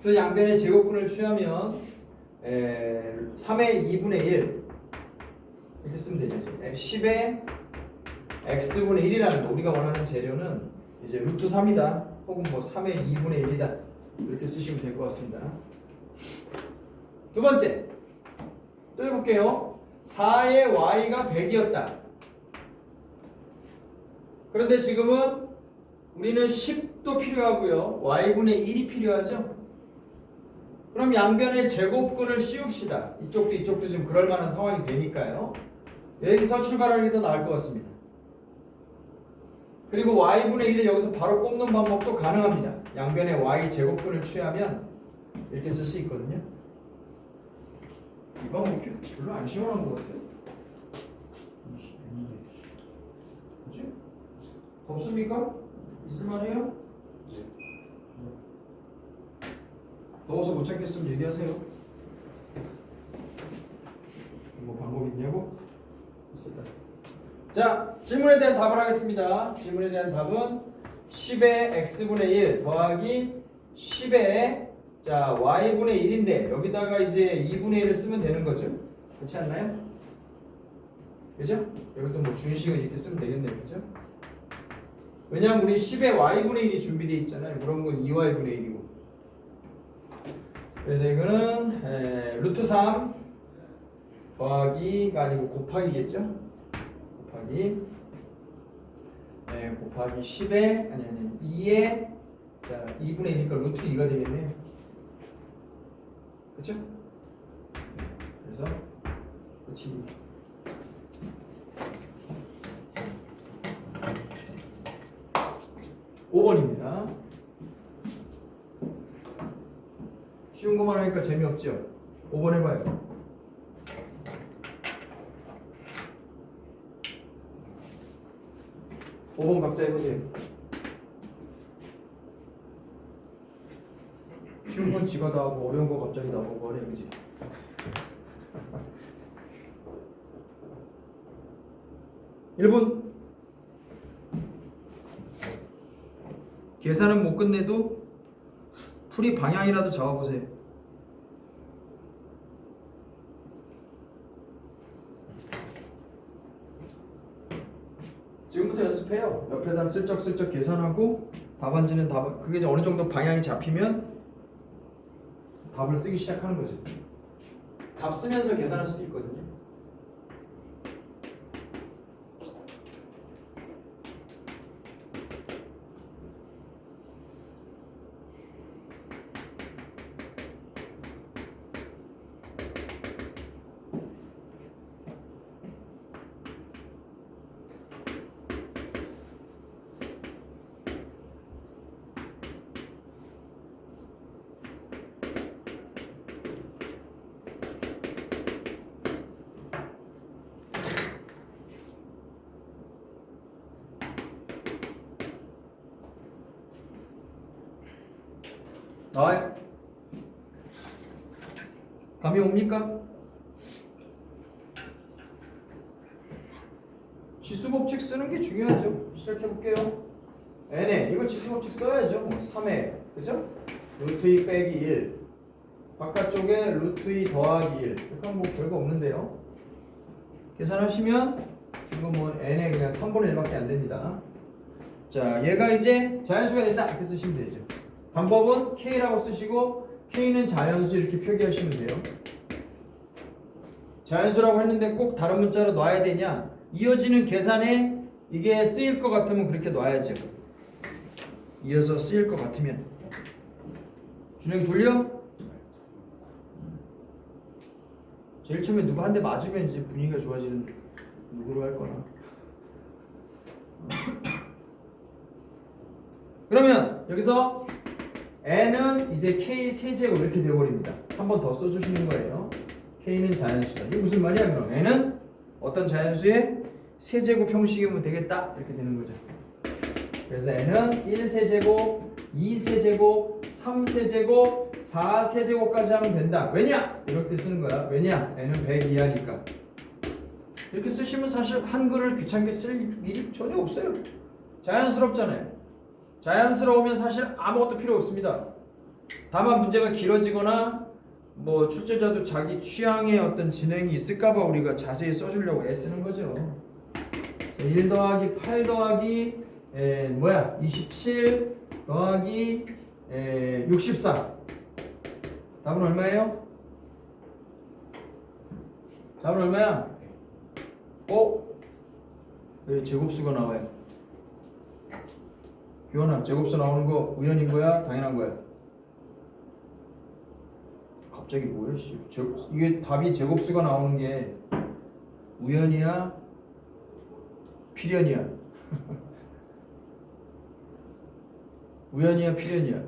A: 그래서 양변의 제곱근을 취하면 3의 2분의 1 이렇게 쓰면 되죠. 10의 x분의 1이라는 거 우리가 원하는 재료는 이제 루트 3이다 혹은 뭐 3의 2분의 1이다 이렇게 쓰시면 될 것 같습니다. 두 번째 또 해볼게요. 4의 y가 100이었다. 그런데 지금은 우리는 10도 필요하고요. y분의 1이 필요하죠. 그럼 양변의 제곱근을 씌웁시다. 이쪽도 이쪽도 지금 그럴 만한 상황이 되니까요. 여기서 출발하는 게 더 나을 것 같습니다. 그리고 y분의 1을 여기서 바로 뽑는 방법도 가능합니다. 양변의 y 제곱근을 취하면 이렇게 쓸 수 있거든요. 이 방법 이렇게 별로 안 시원한 것 같아요. 그치? 덥습니까? 있을만해요? 더워서 못 찾겠으면 얘기하세요. 뭐 방법 있냐고?
C: 됐다. 자, 질문에 대한 답을 하겠습니다. 질문에 대한 답은 10의 x분의 1 더하기 10의 자 y분의 1인데 여기다가 이제 2분의 1을 쓰면 되는 거죠. 그렇지 않나요? 그죠? 여기도 뭐 준식은 이렇게 쓰면 되겠네요. 그죠? 왜냐면 우리 10의 y분의 1이 준비되어 있잖아요. 그런 건 2y분의 1이고. 그래서 이거는 루트 3 더하기가 아니고 곱하기겠죠? 곱하기 10에 아니 2에 자 2분의 1이니까 루트 2가 되겠네요. 그렇죠? 그래서 끝입니다. (5번입니다) 쉬운 것만 하니까 재미없죠? 5번 해봐요. (5번) 각자 해보세요.
A: 쉬운 건 지가 다 하고 어려운 거 갑자기 나보고 하래 그지? (1분) 계산은 못 끝내도 풀이 방향이라도 잡아보세요. 지금부터 연습해요. 옆에다 슬쩍슬쩍 계산하고 답안지는 답 그게 이제 어느 정도 방향이 잡히면 답을 쓰기 시작하는 거죠.
C: 답 쓰면서 계산할 수도 있거든요.
A: 나와요? 감이 옵니까? 지수법칙 쓰는 게 중요하죠. 시작해볼게요. n에 이거 지수법칙 써야죠. 뭐 3에 그죠? 루트 2 빼기 1 바깥쪽에 루트 2 더하기 1 이건 뭐 별거 없는데요. 계산하시면 이거 뭐 n에 그냥 3분의 1밖에 안 됩니다. 자 얘가 이제 자연수가 된다 이렇게 쓰시면 되죠. 방법은 K라고 쓰시고 K는 자연수 이렇게 표기하시면 돼요. 자연수라고 했는데 꼭 다른 문자로 놔야 되냐? 이어지는 계산에 이게 쓰일 것 같으면 그렇게 놔야죠. 이어서 쓰일 것 같으면. 준영이 졸려? 제일 처음에 누가 한 대 맞으면 이제 분위기가 좋아지는데 누구로 할 거나. 그러면 여기서 n은 이제 k 세제곱 이렇게 되어버립니다. 한 번 더 써주시는 거예요. k는 자연수다. 이게 무슨 말이야 그럼? n은 어떤 자연수의 세제곱 형식이면 되겠다 이렇게 되는 거죠. 그래서 n은 1세제곱, 2세제곱, 3세제곱, 4세제곱까지 하면 된다. 왜냐? 이렇게 쓰는 거야. 왜냐? n은 100 이하니까. 이렇게 쓰시면 사실 한글을 귀찮게 쓸 일이 전혀 없어요. 자연스럽잖아요. 자연스러우면 사실 아무것도 필요 없습니다. 다만 문제가 길어지거나 뭐 출제자도 자기 취향의 어떤 진행이 있을까봐 우리가 자세히 써주려고 애쓰는 거죠. 1 더하기 8 더하기 27 더하기 64 답은 얼마예요? 답은 얼마야? 왜 제곱수가 나와요? 규현아, 제곱수 나오는 거 우연인 거야? 당연한 거야? 갑자기 뭐야? 이게 답이 제곱수가 나오는 게 우연이야? 필연이야? 우연이야? 필연이야?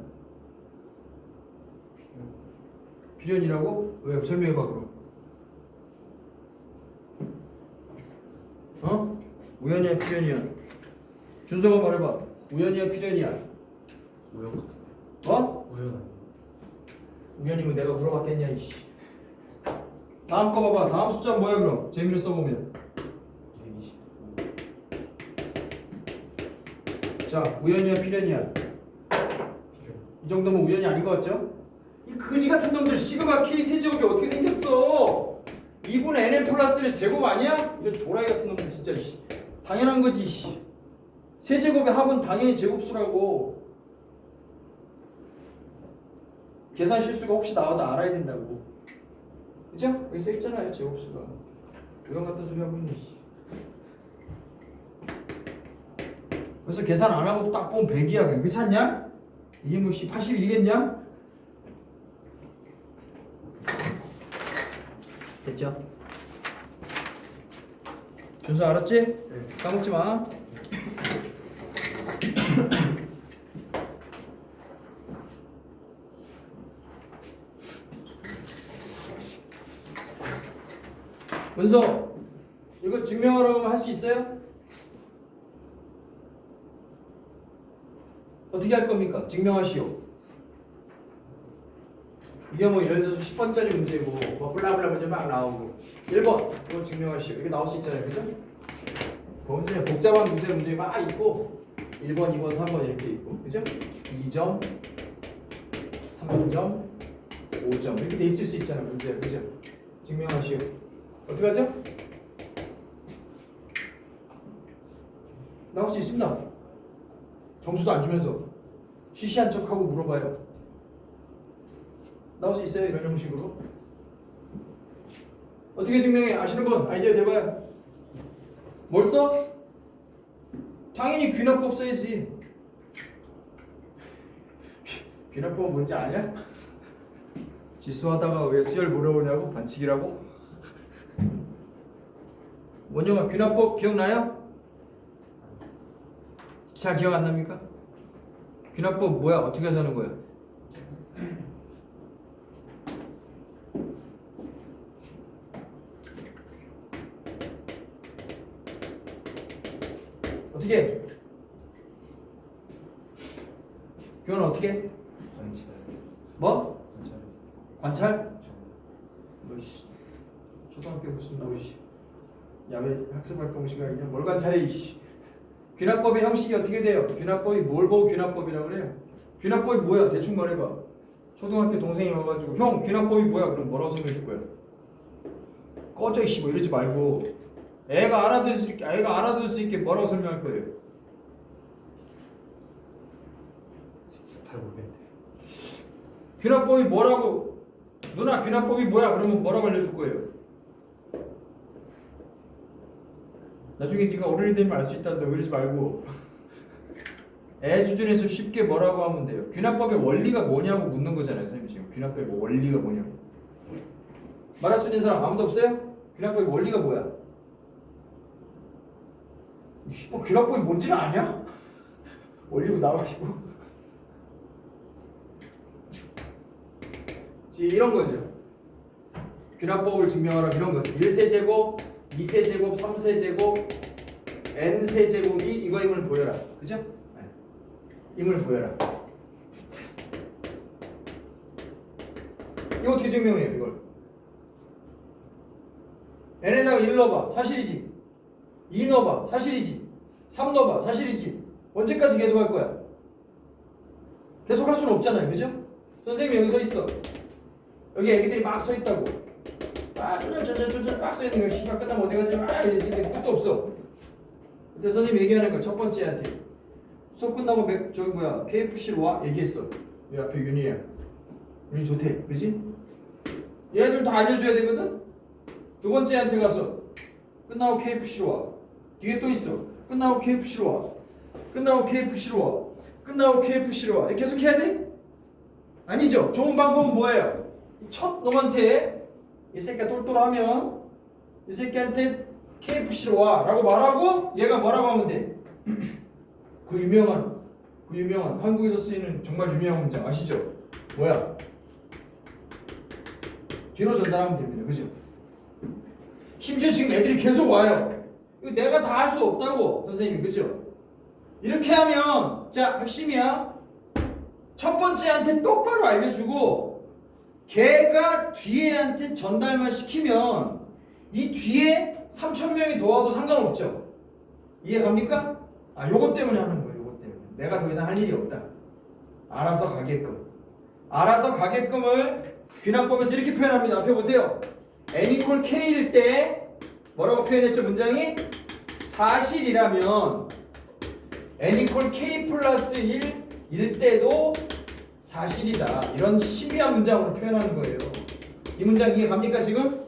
A: 필연이라고? 왜? 설명해봐 그럼. 우연이야? 필연이야? 준서가 말해봐. 우연이야? 필연이야?
D: 우연 같은데. 우연.
A: 우연이면 내가 물어봤겠냐 이씨. 다음 거 봐봐. 다음 숫자 뭐야 그럼? 재미를 써보면
C: 자, 우연이야 필연이야?
D: 필요.
C: 이 정도면 우연이 아닌 것 같죠? 이 거지 같은 놈들 시그마 K 세제곱이 어떻게 생겼어? 2분의 NN 플러스의 제곱 아니야? 이런 도라이 같은 놈들 진짜 씨. 당연한 거지 씨. 세제곱의 합은 당연히 제곱수라고. 계산 실수가 혹시 나와도 알아야 된다고. 그죠? 여기 써있잖아요 제곱수가. 우연 같은 소리 하고 있네 씨. 그래서 계산 안 하고도 딱 보면 100이야. 그렇게 찾냐? 이게 뭐 81이겠냐? 됐죠? 준수 알았지?
D: 네.
C: 까먹지 마. 문서 이거 증명하라고 하면 할 수 있어요? 어떻게 할 겁니까? 증명하시오. 이게 뭐 예를 들어서 10번짜리 문제고 뭐 블라블라 문제 막 나오고 1번 이거 증명하시오. 이게 나올 수 있잖아요. 그죠? 문제 복잡한 문제 막 있고 1번, 2번, 3번 이렇게 있고 그죠? 2점, 3점, 5점 이렇게 돼 있을 수 있잖아요. 문제 그죠? 증명하시오. 어떻게 하죠? 나올 수 있습니다. 점수도 안 주면서 시시한 척하고 물어봐요. 나올 수 있어요? 이런 형식으로. 어떻게 증명해? 아시는 분 아이디어 대봐요. 뭘 써? 당연히 귀납법 써야지. 귀납법은 뭔지 아냐? 지수하다가 왜 수열 물어보냐고? 반칙이라고? 원영아 귀납법 기억나요? 잘 기억 안 납니까? 귀납법 뭐야? 어떻게 하자는 거야? 어떻게 해? 교훈은 어떻게 해?
D: 관찰.
C: 뭐?
D: 관찰.
C: 관찰? 뭐씨 초등학교 무슨 뭐씨 야외 학습활동 시간이냐? 뭘 관찰해 이씨. 귀납법의 형식이 어떻게 돼요? 귀납법이 뭘 보고 귀납법이라고 그래요? 귀납법이 뭐야? 대충 말해봐. 초등학교 동생이 와가지고 형 귀납법이 뭐야? 그럼 뭐라고 설명해 줄 거야? 꺼져 이씨 뭐 이러지 말고 애가 알아들을 수 있게 뭐라고 설명할 거예요?
D: 잘 모르겠는데.
C: 귀납법이 뭐라고 누나 귀납법이 뭐야? 그러면 뭐라고 알려줄 거예요? 나중에 네가 어른이 되면 알 수 있다는데 왜 이러지 말고 애 수준에서 쉽게 뭐라고 하면 돼요. 귀납법의 원리가 뭐냐고 묻는 거잖아요. 선생님 지금 귀납법의 뭐 원리가 뭐냐고 말할 수 있는 사람 아무도 없어요? 귀납법의 원리가 뭐야? 뭐 귀납법이 뭔지는 아냐? 원리고 나와가지고 이런 거죠. 귀납법을 증명하라 이런 거죠. 1세제곱 2세제곱, 3세제곱, n세제곱이 이거임을 보여라. 그죠? 네. 임을 보여라. 이거 어떻게 증명해요? 이걸 n에다가 1 넣어봐. 사실이지. 2 넣어봐. 사실이지. 3 넣어봐. 사실이지. 언제까지 계속 할 거야? 계속 할 수는 없잖아요. 그죠? 선생님이 여기 서 있어. 여기 애기들이 막 서 있다고. 쪼잘쪼잘 막 서 있는 거 씨발 끝나면 어디 가지? 이랬을 때 끝도 없어. 그때 선생님이 얘기하는 거 첫 번째한테 수업 끝나고 저기 뭐야 KFC로 와? 얘기했어. 이 앞에 윤희야. 윤희 좋대. 그지? 얘들 다 알려줘야 되거든? 두 번째한테 가서 끝나고 KFC로 와. 뒤에 또 있어. 끝나고 KFC로 와. 끝나고 KFC로 와. 끝나고 KFC로 와. 계속 해야 돼? 아니죠. 좋은 방법은 뭐예요? 첫 놈한테 이 새끼가 똘똘하면 이 새끼한테 KFC로 와 라고 말하고 얘가 뭐라고 하면 돼? 그 유명한 한국에서 쓰이는 정말 유명한 문장 아시죠? 뭐야? 뒤로 전달하면 됩니다. 그죠? 심지어 지금 애들이 계속 와요. 이거 내가 다 할 수 없다고 선생님이. 그죠? 이렇게 하면 자 핵심이야. 첫 번째한테 똑바로 알려주고 걔가 뒤에한테 전달만 시키면 이 뒤에 3,000명이 더 와도 상관없죠. 이해 갑니까? 요것 때문에 하는 거예요. 요것 때문에. 내가 더 이상 할 일이 없다. 알아서 가게끔. 알아서 가게끔을 귀납법에서 이렇게 표현합니다. 앞에 보세요. n equal k일 때 뭐라고 표현했죠? 문장이 사실이라면 n equal k 플러스 1일 때도 사실이다. 이런 신비한 문장으로 표현하는 거예요. 이 문장 이해 갑니까 지금?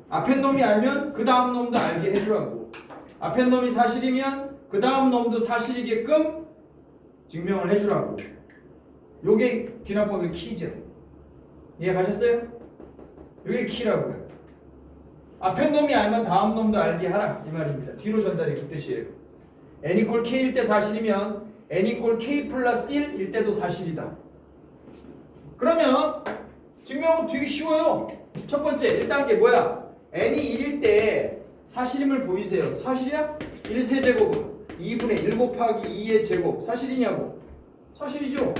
C: 앞에 놈이 알면 그 다음 놈도 알게 해주라고. 앞에 놈이 사실이면 그 다음 놈도 사실이게끔 증명을 해주라고. 요게 귀납법의 키죠. 이해 가셨어요? 요게 키라고요. 앞에 놈이 알면 다음 놈도 알게 하라 이 말입니다. 뒤로 전달이 그 뜻이에요. n equal k일 때 사실이면 n equal k 플러스 1일 때도 사실이다. 그러면 증명은 되게 쉬워요. 첫 번째 1단계 뭐야? n이 1일 때 사실임을 보이세요. 사실이야? 1세제곱은 2분의 1 곱하기 2의 제곱 사실이냐고? 사실이죠.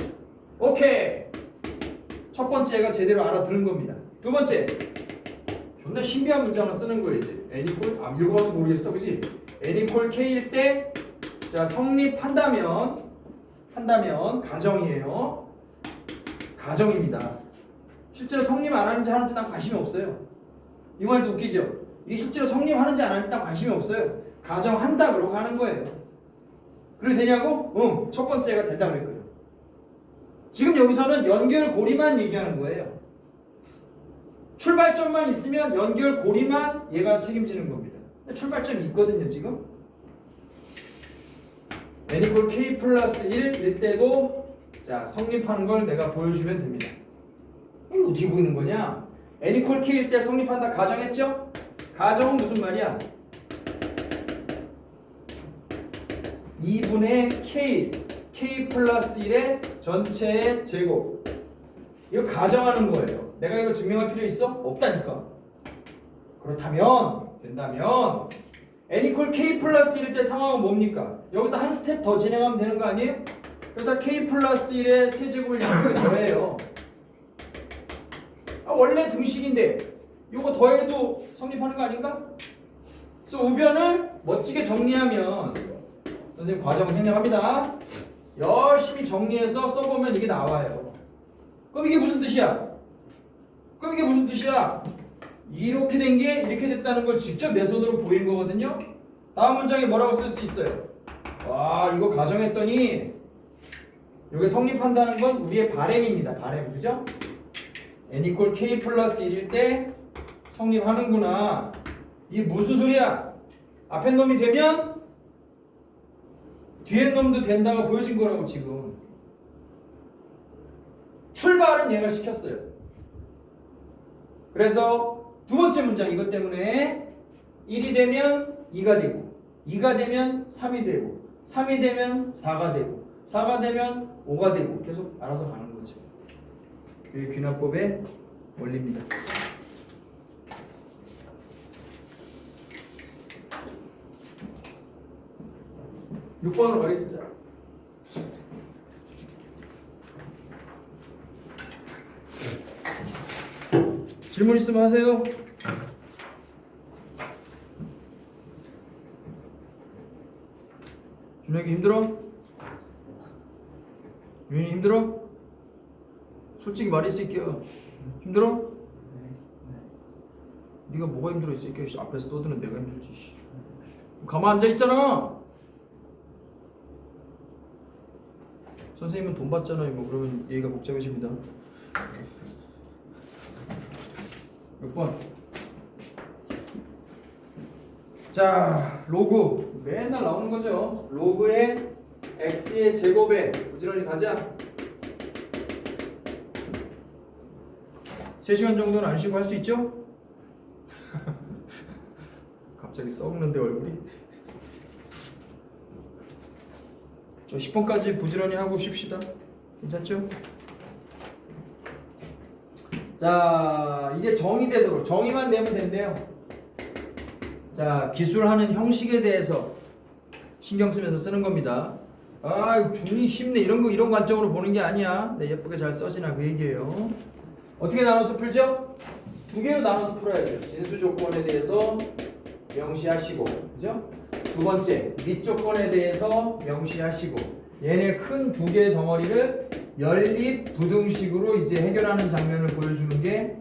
C: 오케이. 첫 번째가 제대로 알아들은 겁니다. 두 번째 존나 신비한 문장을 쓰는 거예요. 이제 n equal 읽어봐도 모르겠어, 그지? n equal k일 때 자 성립한다면 가정이에요. 가정입니다. 실제로 성립 안 하는지 난 관심이 없어요. 이 말도 웃기죠? 이게 실제로 성립하는지 안 하는지 난 관심이 없어요. 가정한다 그러고 가는 거예요. 그래 되냐고? 응. 첫 번째가 된다 그랬거든. 지금 여기서는 연결고리만 얘기하는 거예요. 출발점만 있으면 연결고리만 얘가 책임지는 겁니다. 근데 출발점이 있거든요 지금. n equal k 플러스 1일 때도 자 성립하는 걸 내가 보여주면 됩니다. 이거 어떻게 보이는 거냐? n equal k일 때 성립한다 가정했죠? 가정은 무슨 말이야? 2분의 k 플러스 1의 전체의 제곱. 이거 가정하는 거예요. 내가 이거 증명할 필요 있어? 없다니까. 그렇다면 된다면 n equal k 플러스 1일 때 상황은 뭡니까? 여기다 한 스텝 더 진행하면 되는 거 아니에요? 여기다 k 플러스 1의 세제곱을 양쪽에 더해요. 원래 등식인데 요거 더해도 성립하는 거 아닌가? 그래서 우변을 멋지게 정리하면 선생님 과정 생략합니다. 열심히 정리해서 써보면 이게 나와요. 그럼 이게 무슨 뜻이야? 이렇게 된 게 이렇게 됐다는 걸 직접 내 손으로 보인 거거든요. 다음 문장에 뭐라고 쓸 수 있어요? 와 이거 가정했더니 이게 성립한다는 건 우리의 바램입니다. 바램 그죠? n equal k 플러스 1일 때 성립하는구나. 이게 무슨 소리야? 앞에 놈이 되면 뒤에 놈도 된다고 보여진 거라고 지금. 출발은 얘가 시켰어요. 그래서 두 번째 문장 이것 때문에 1이 되면 2가 되고 2가 되면 3이 되고 3이 되면 4가 되고 4가 되면 5가 되고 계속 알아서 가는 거죠. 이게 귀납법의 원리입니다. (6) 번으로 가겠습니다. 질문 있으면 하세요. 준혁이 힘들어? 윤이 힘들어? 솔직히 말할 수 있게요. 힘들어? 네가 뭐가 힘들어 이 새끼야. 앞에서 떠드는 내가 힘들지. 가만 앉아 있잖아. 선생님은 돈 받잖아요. 뭐 그러면 얘기가 복잡해집니다. 몇 번? 자, 로그 맨날 나오는 거죠. 로그의 x의 제곱에 부지런히 가자. 3시간 정도는 안 쉬고 할 수 있죠? 갑자기 썩는데 얼굴이. 저 10번까지 부지런히 하고 쉽시다. 괜찮죠? 자, 이게 정의 되도록 정의만 되면 된대요. 자, 기술하는 형식에 대해서 신경 쓰면서 쓰는 겁니다. 아, 종이 쉽네 이런 관점으로 보는 게 아니야. 네, 예쁘게 잘 써지나 그 얘기예요. 어떻게 나눠서 풀죠? 두 개로 나눠서 풀어야 돼요. 진수 조건에 대해서 명시하시고, 그죠? 두 두 번째, 밑조건에 대해서 명시하시고 얘네 큰 두 개의 덩어리를 연립 부등식으로 이제 해결하는 장면을 보여주는 게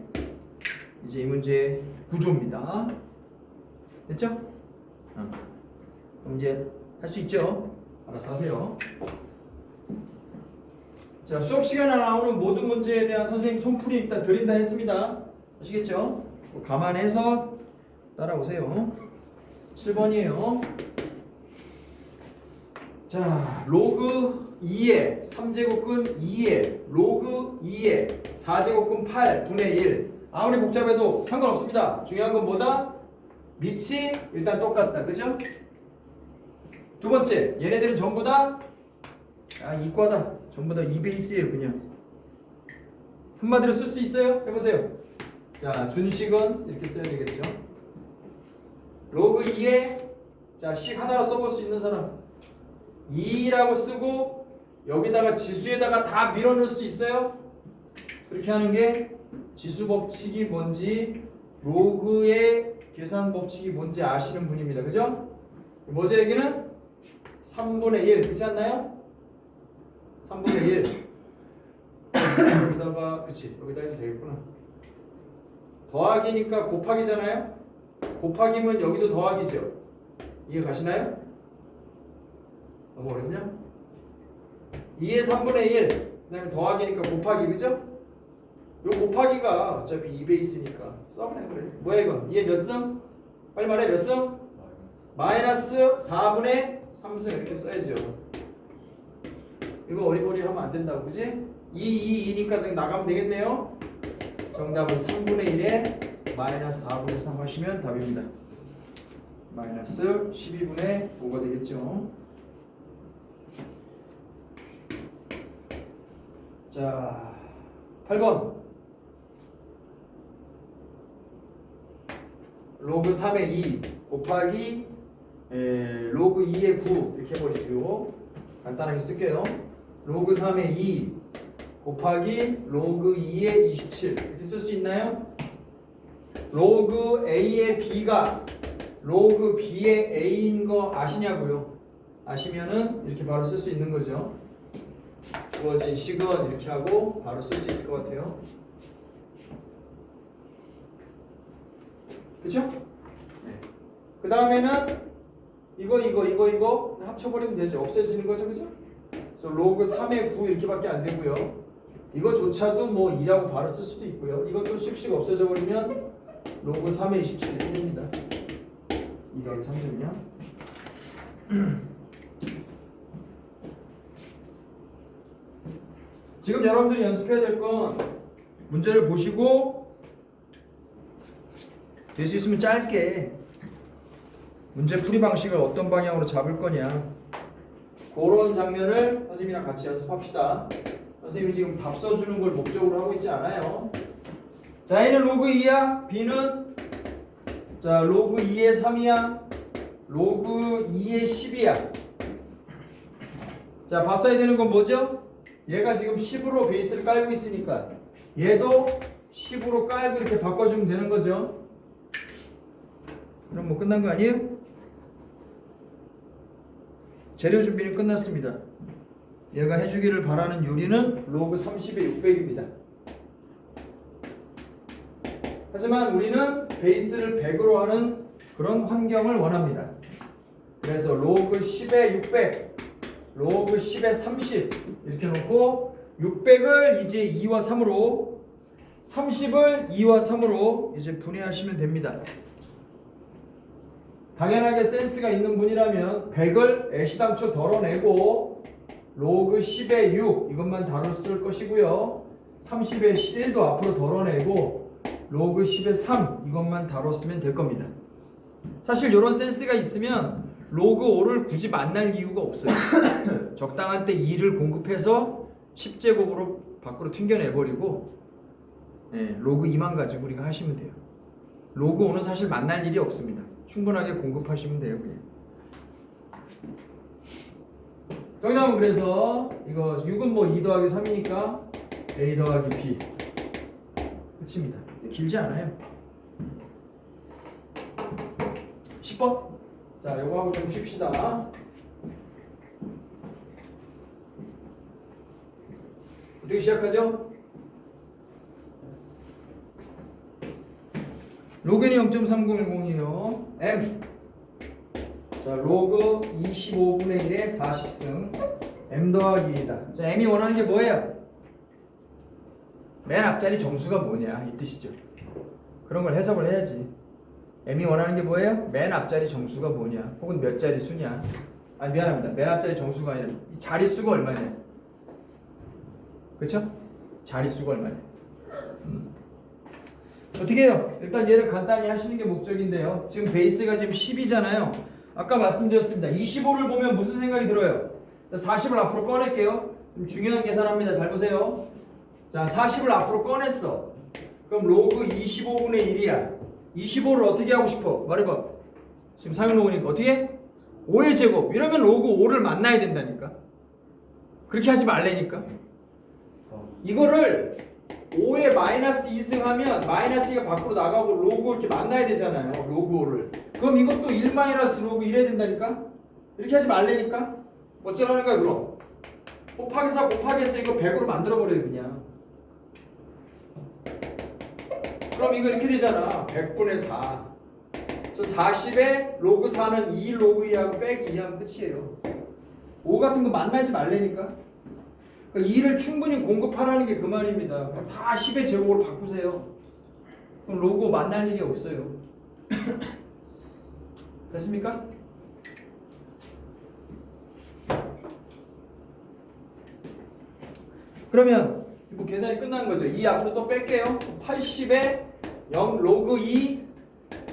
C: 이제 이 문제의 구조입니다. 됐죠? 그럼 이제 할 수 있죠? 알아서 하세요. 자, 수업 시간에 나오는 모든 문제에 대한 선생님 손풀이 일단 드린다 했습니다. 아시겠죠? 감안해서 따라오세요. 7번이에요. 자, 로그 2의 3제곱근 2의 로그 2의 4제곱근 8분의 1. 아무리 복잡해도 상관없습니다. 중요한 건 뭐다? 밑이 일단 똑같다. 그죠? 두 번째, 얘네들은 전부 다 이과다. 전부 다 2베이스예요. 그냥 한마디로 쓸 수 있어요? 해보세요. 자, 준식은 이렇게 써야 되겠죠. 로그 2에 자, 식 하나로 써볼 수 있는 사람 2라고 쓰고 여기다가 지수에다가 다 밀어넣을 수 있어요? 그렇게 하는 게 지수 법칙이 뭔지 로그의 계산 법칙이 뭔지 아시는 분입니다. 그죠? 뭐죠 여기는? 3분의 1 그렇지 않나요? 3분의 1 여기다가 그치 여기다 해도 되겠구나. 더하기니까 곱하기잖아요. 곱하기면 여기도 더하기죠. 이해 가시나요? 너무 어렵냐? 2의 3분의 1 그 다음에 더하기니까 곱하기 그죠? 요 곱하기가 어차피 2베이스니까 써보네 그래. 뭐야 이거? 2의 몇 승? 빨리 말해 몇 승? 마이너스 4분의 3승 이렇게 써야죠. 이거 어리버리 하면 안 된다고 그지? 2니까 나가면 되겠네요. 정답은 3분의 1에 마이너스 4분의 3 하시면 답입니다. 마이너스 12분의 5가 되겠죠. 자, 8번 로그 3의 2 곱하기 로그 2의 9 이렇게 해버리죠. 간단하게 쓸게요. 로그 3의 2 곱하기 로그 2의 27 이렇게 쓸 수 있나요? 로그 A의 B가 로그 B의 A인 거 아시냐고요? 아시면은 이렇게 바로 쓸 수 있는 거죠. 주어진 식은 이렇게 하고 바로 쓸 수 있을 것 같아요. 그쵸? 네. 그 다음에는 이거 합쳐버리면 되죠. 없애지는 거죠. 그죠? 그래서 로그 3의 9 이렇게밖에 안 되고요. 이거조차도 뭐 2라고 바로 쓸 수도 있고요. 이것도 씩씩 없어져 버리면 로그 3의 27 이렇게 됩니다. 2 더하기 3점이요. 지금 여러분들이 연습해야 될 건 문제를 보시고 될 수 있으면 짧게 문제 풀이 방식을 어떤 방향으로 잡을 거냐 그런 장면을 선생님이랑 같이 연습합시다. 선생님이 지금 답 써주는 걸 목적으로 하고 있지 않아요. 자, A는 로그 2야. B는 자 로그 2의 3이야. 로그 2의 10이야. 자, 봤어야 되는 건 뭐죠? 얘가 지금 10으로 베이스를 깔고 있으니까 얘도 10으로 깔고 이렇게 바꿔주면 되는 거죠. 그럼 뭐 끝난 거 아니에요? 재료 준비는 끝났습니다. 얘가 해주기를 바라는 요리는 로그 30의 600입니다. 하지만 우리는 베이스를 100으로 하는 그런 환경을 원합니다. 그래서 로그 10의 600, 로그 10의 30 이렇게 놓고 600을 이제 2와 3으로 30을 2와 3으로 이제 분해하시면 됩니다. 당연하게 센스가 있는 분이라면 100을 애시당초 덜어내고 로그 10의 6 이것만 다뤘을 것이고요. 30의 1도 앞으로 덜어내고 로그 10의 3 이것만 다뤘으면 될 겁니다. 사실 이런 센스가 있으면 로그 5를 굳이 만날 이유가 없어요. 적당한 때 2를 공급해서 10제곱으로 밖으로 튕겨내버리고 로그 2만 가지고 우리가 하시면 돼요. 로그 5는 사실 만날 일이 없습니다. 충분하게 공급하시면 돼요. 그냥. 정답은 그래서 이거 6은 뭐 2 더하기 3이니까 A 더하기 B 끝입니다. 길지 않아요. 10번 자, 요거 하고 좀 쉽시다. 어떻게 시작하죠?
A: 로그는 0.3010이에요.
C: M. 자, 로그 25분의 1의 40승. M 더하기 2다. 자, M이 원하는 게 뭐예요? 맨 앞자리 정수가 뭐냐 이 뜻이죠. 그런 걸 해석을 해야지. M이 원하는 게 뭐예요? 맨 앞자리 정수가 뭐냐, 혹은 몇 자리 수냐. 아니 미안합니다. 맨 앞자리 정수가 아니라 이 자릿수가 얼마냐. 그렇죠? 자릿수가 얼마냐. 어떻게 해요? 일단 얘를 간단히 하시는 게 목적인데요. 지금 베이스가 지금 10이잖아요. 아까 말씀드렸습니다. 25를 보면 무슨 생각이 들어요? 40을 앞으로 꺼낼게요. 좀 중요한 계산합니다. 잘 보세요. 자, 40을 앞으로 꺼냈어. 그럼 로그 25분의 1이야. 25를 어떻게 하고 싶어? 말해봐. 지금 사용로그니까 어떻게? 5의 제곱. 이러면 로그 5를 만나야 된다니까. 그렇게 하지 말라니까. 이거를 5에 마이너스 2승 하면 마이너스 2가 밖으로 나가고 로그 이렇게 만나야 되잖아요. 로그 5를. 그럼 이것도 1 마이너스 로그 1 해야 된다니까? 이렇게 하지 말라니까? 어쩌라는 거야 그럼? 곱하기 4 곱하기 해서 이거 100으로 만들어버려요 그냥. 그럼 이거 이렇게 되잖아. 100분의 4. 그래서 40에 로그 4는 2 로그 2하고 빼기 2하면 끝이에요. 5 같은 거 만나지 말라니까? 그러니까 2를 충분히 공급하라는 게 그 말입니다. 그럼 다 10의 제곱으로 바꾸세요. 그럼 로그 5 만날 일이 없어요. 됐습니까?
A: 그러면
C: 뭐 계산이 끝난 거죠. 2 앞으로 또 뺄게요. 80에 0 로그 2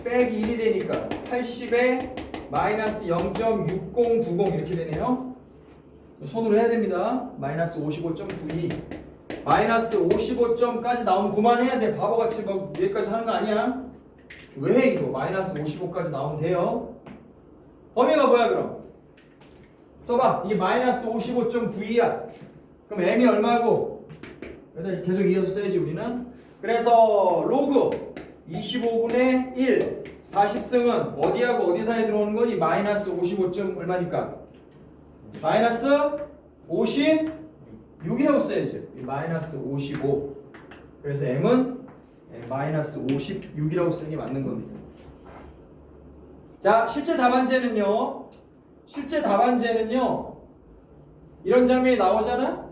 C: 빼기 1이 되니까 80에 마이너스 0.6090 이렇게 되네요. 손으로 해야 됩니다. 마이너스 55.92. 마이너스 55점까지 나오면 그만해야 돼. 바보같이 막 여기까지 하는 거 아니야. 왜 해 이거? 마이너스 55까지 나오면 돼요. 범위가 뭐야 그럼? 써봐. 이게 마이너스 55.92야. 그럼 m이 얼마고? 여기다 계속 이어서 써야지 우리는. 그래서 로그 25분의 1 40승은 어디하고 어디 사이에 들어오는 거니? 마이너스 55점 얼마니까? 마이너스 56이라고 써야죠. 마이너스 55. 그래서 m은 마이너스 56이라고 쓰는 게 맞는 겁니다. 자, 실제 답안지에는요. 이런 장면이 나오잖아?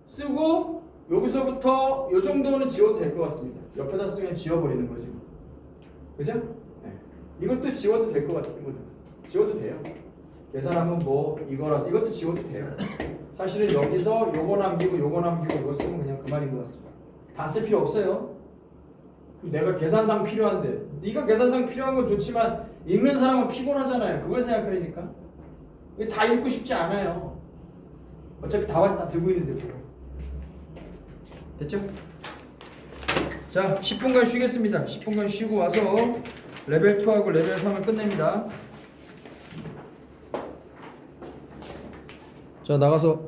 C: 쓰고 여기서부터 요 정도는 지워도 될 것 같습니다. 옆에다 쓰면 지워버리는 거지. 그죠? 네. 이것도 지워도 될 것 같은 거죠. 지워도 돼요. 계산하면 뭐 이거라서 이것도 지워도 돼요. 사실은 여기서 요거 남기고 요거 남기고 이거 쓰면 그냥 그만인 것 같습니다. 다 쓸 필요 없어요. 내가 계산상 필요한데 네가 계산상 필요한 건 좋지만 읽는 사람은 피곤하잖아요. 그걸 생각하니까 다 읽고 싶지 않아요. 어차피 답안지 다 들고 있는데 뭐. 됐죠?
A: 자 10분간 쉬겠습니다. 10분간 쉬고 와서 레벨 2하고 레벨 3을 끝냅니다. 자 나가서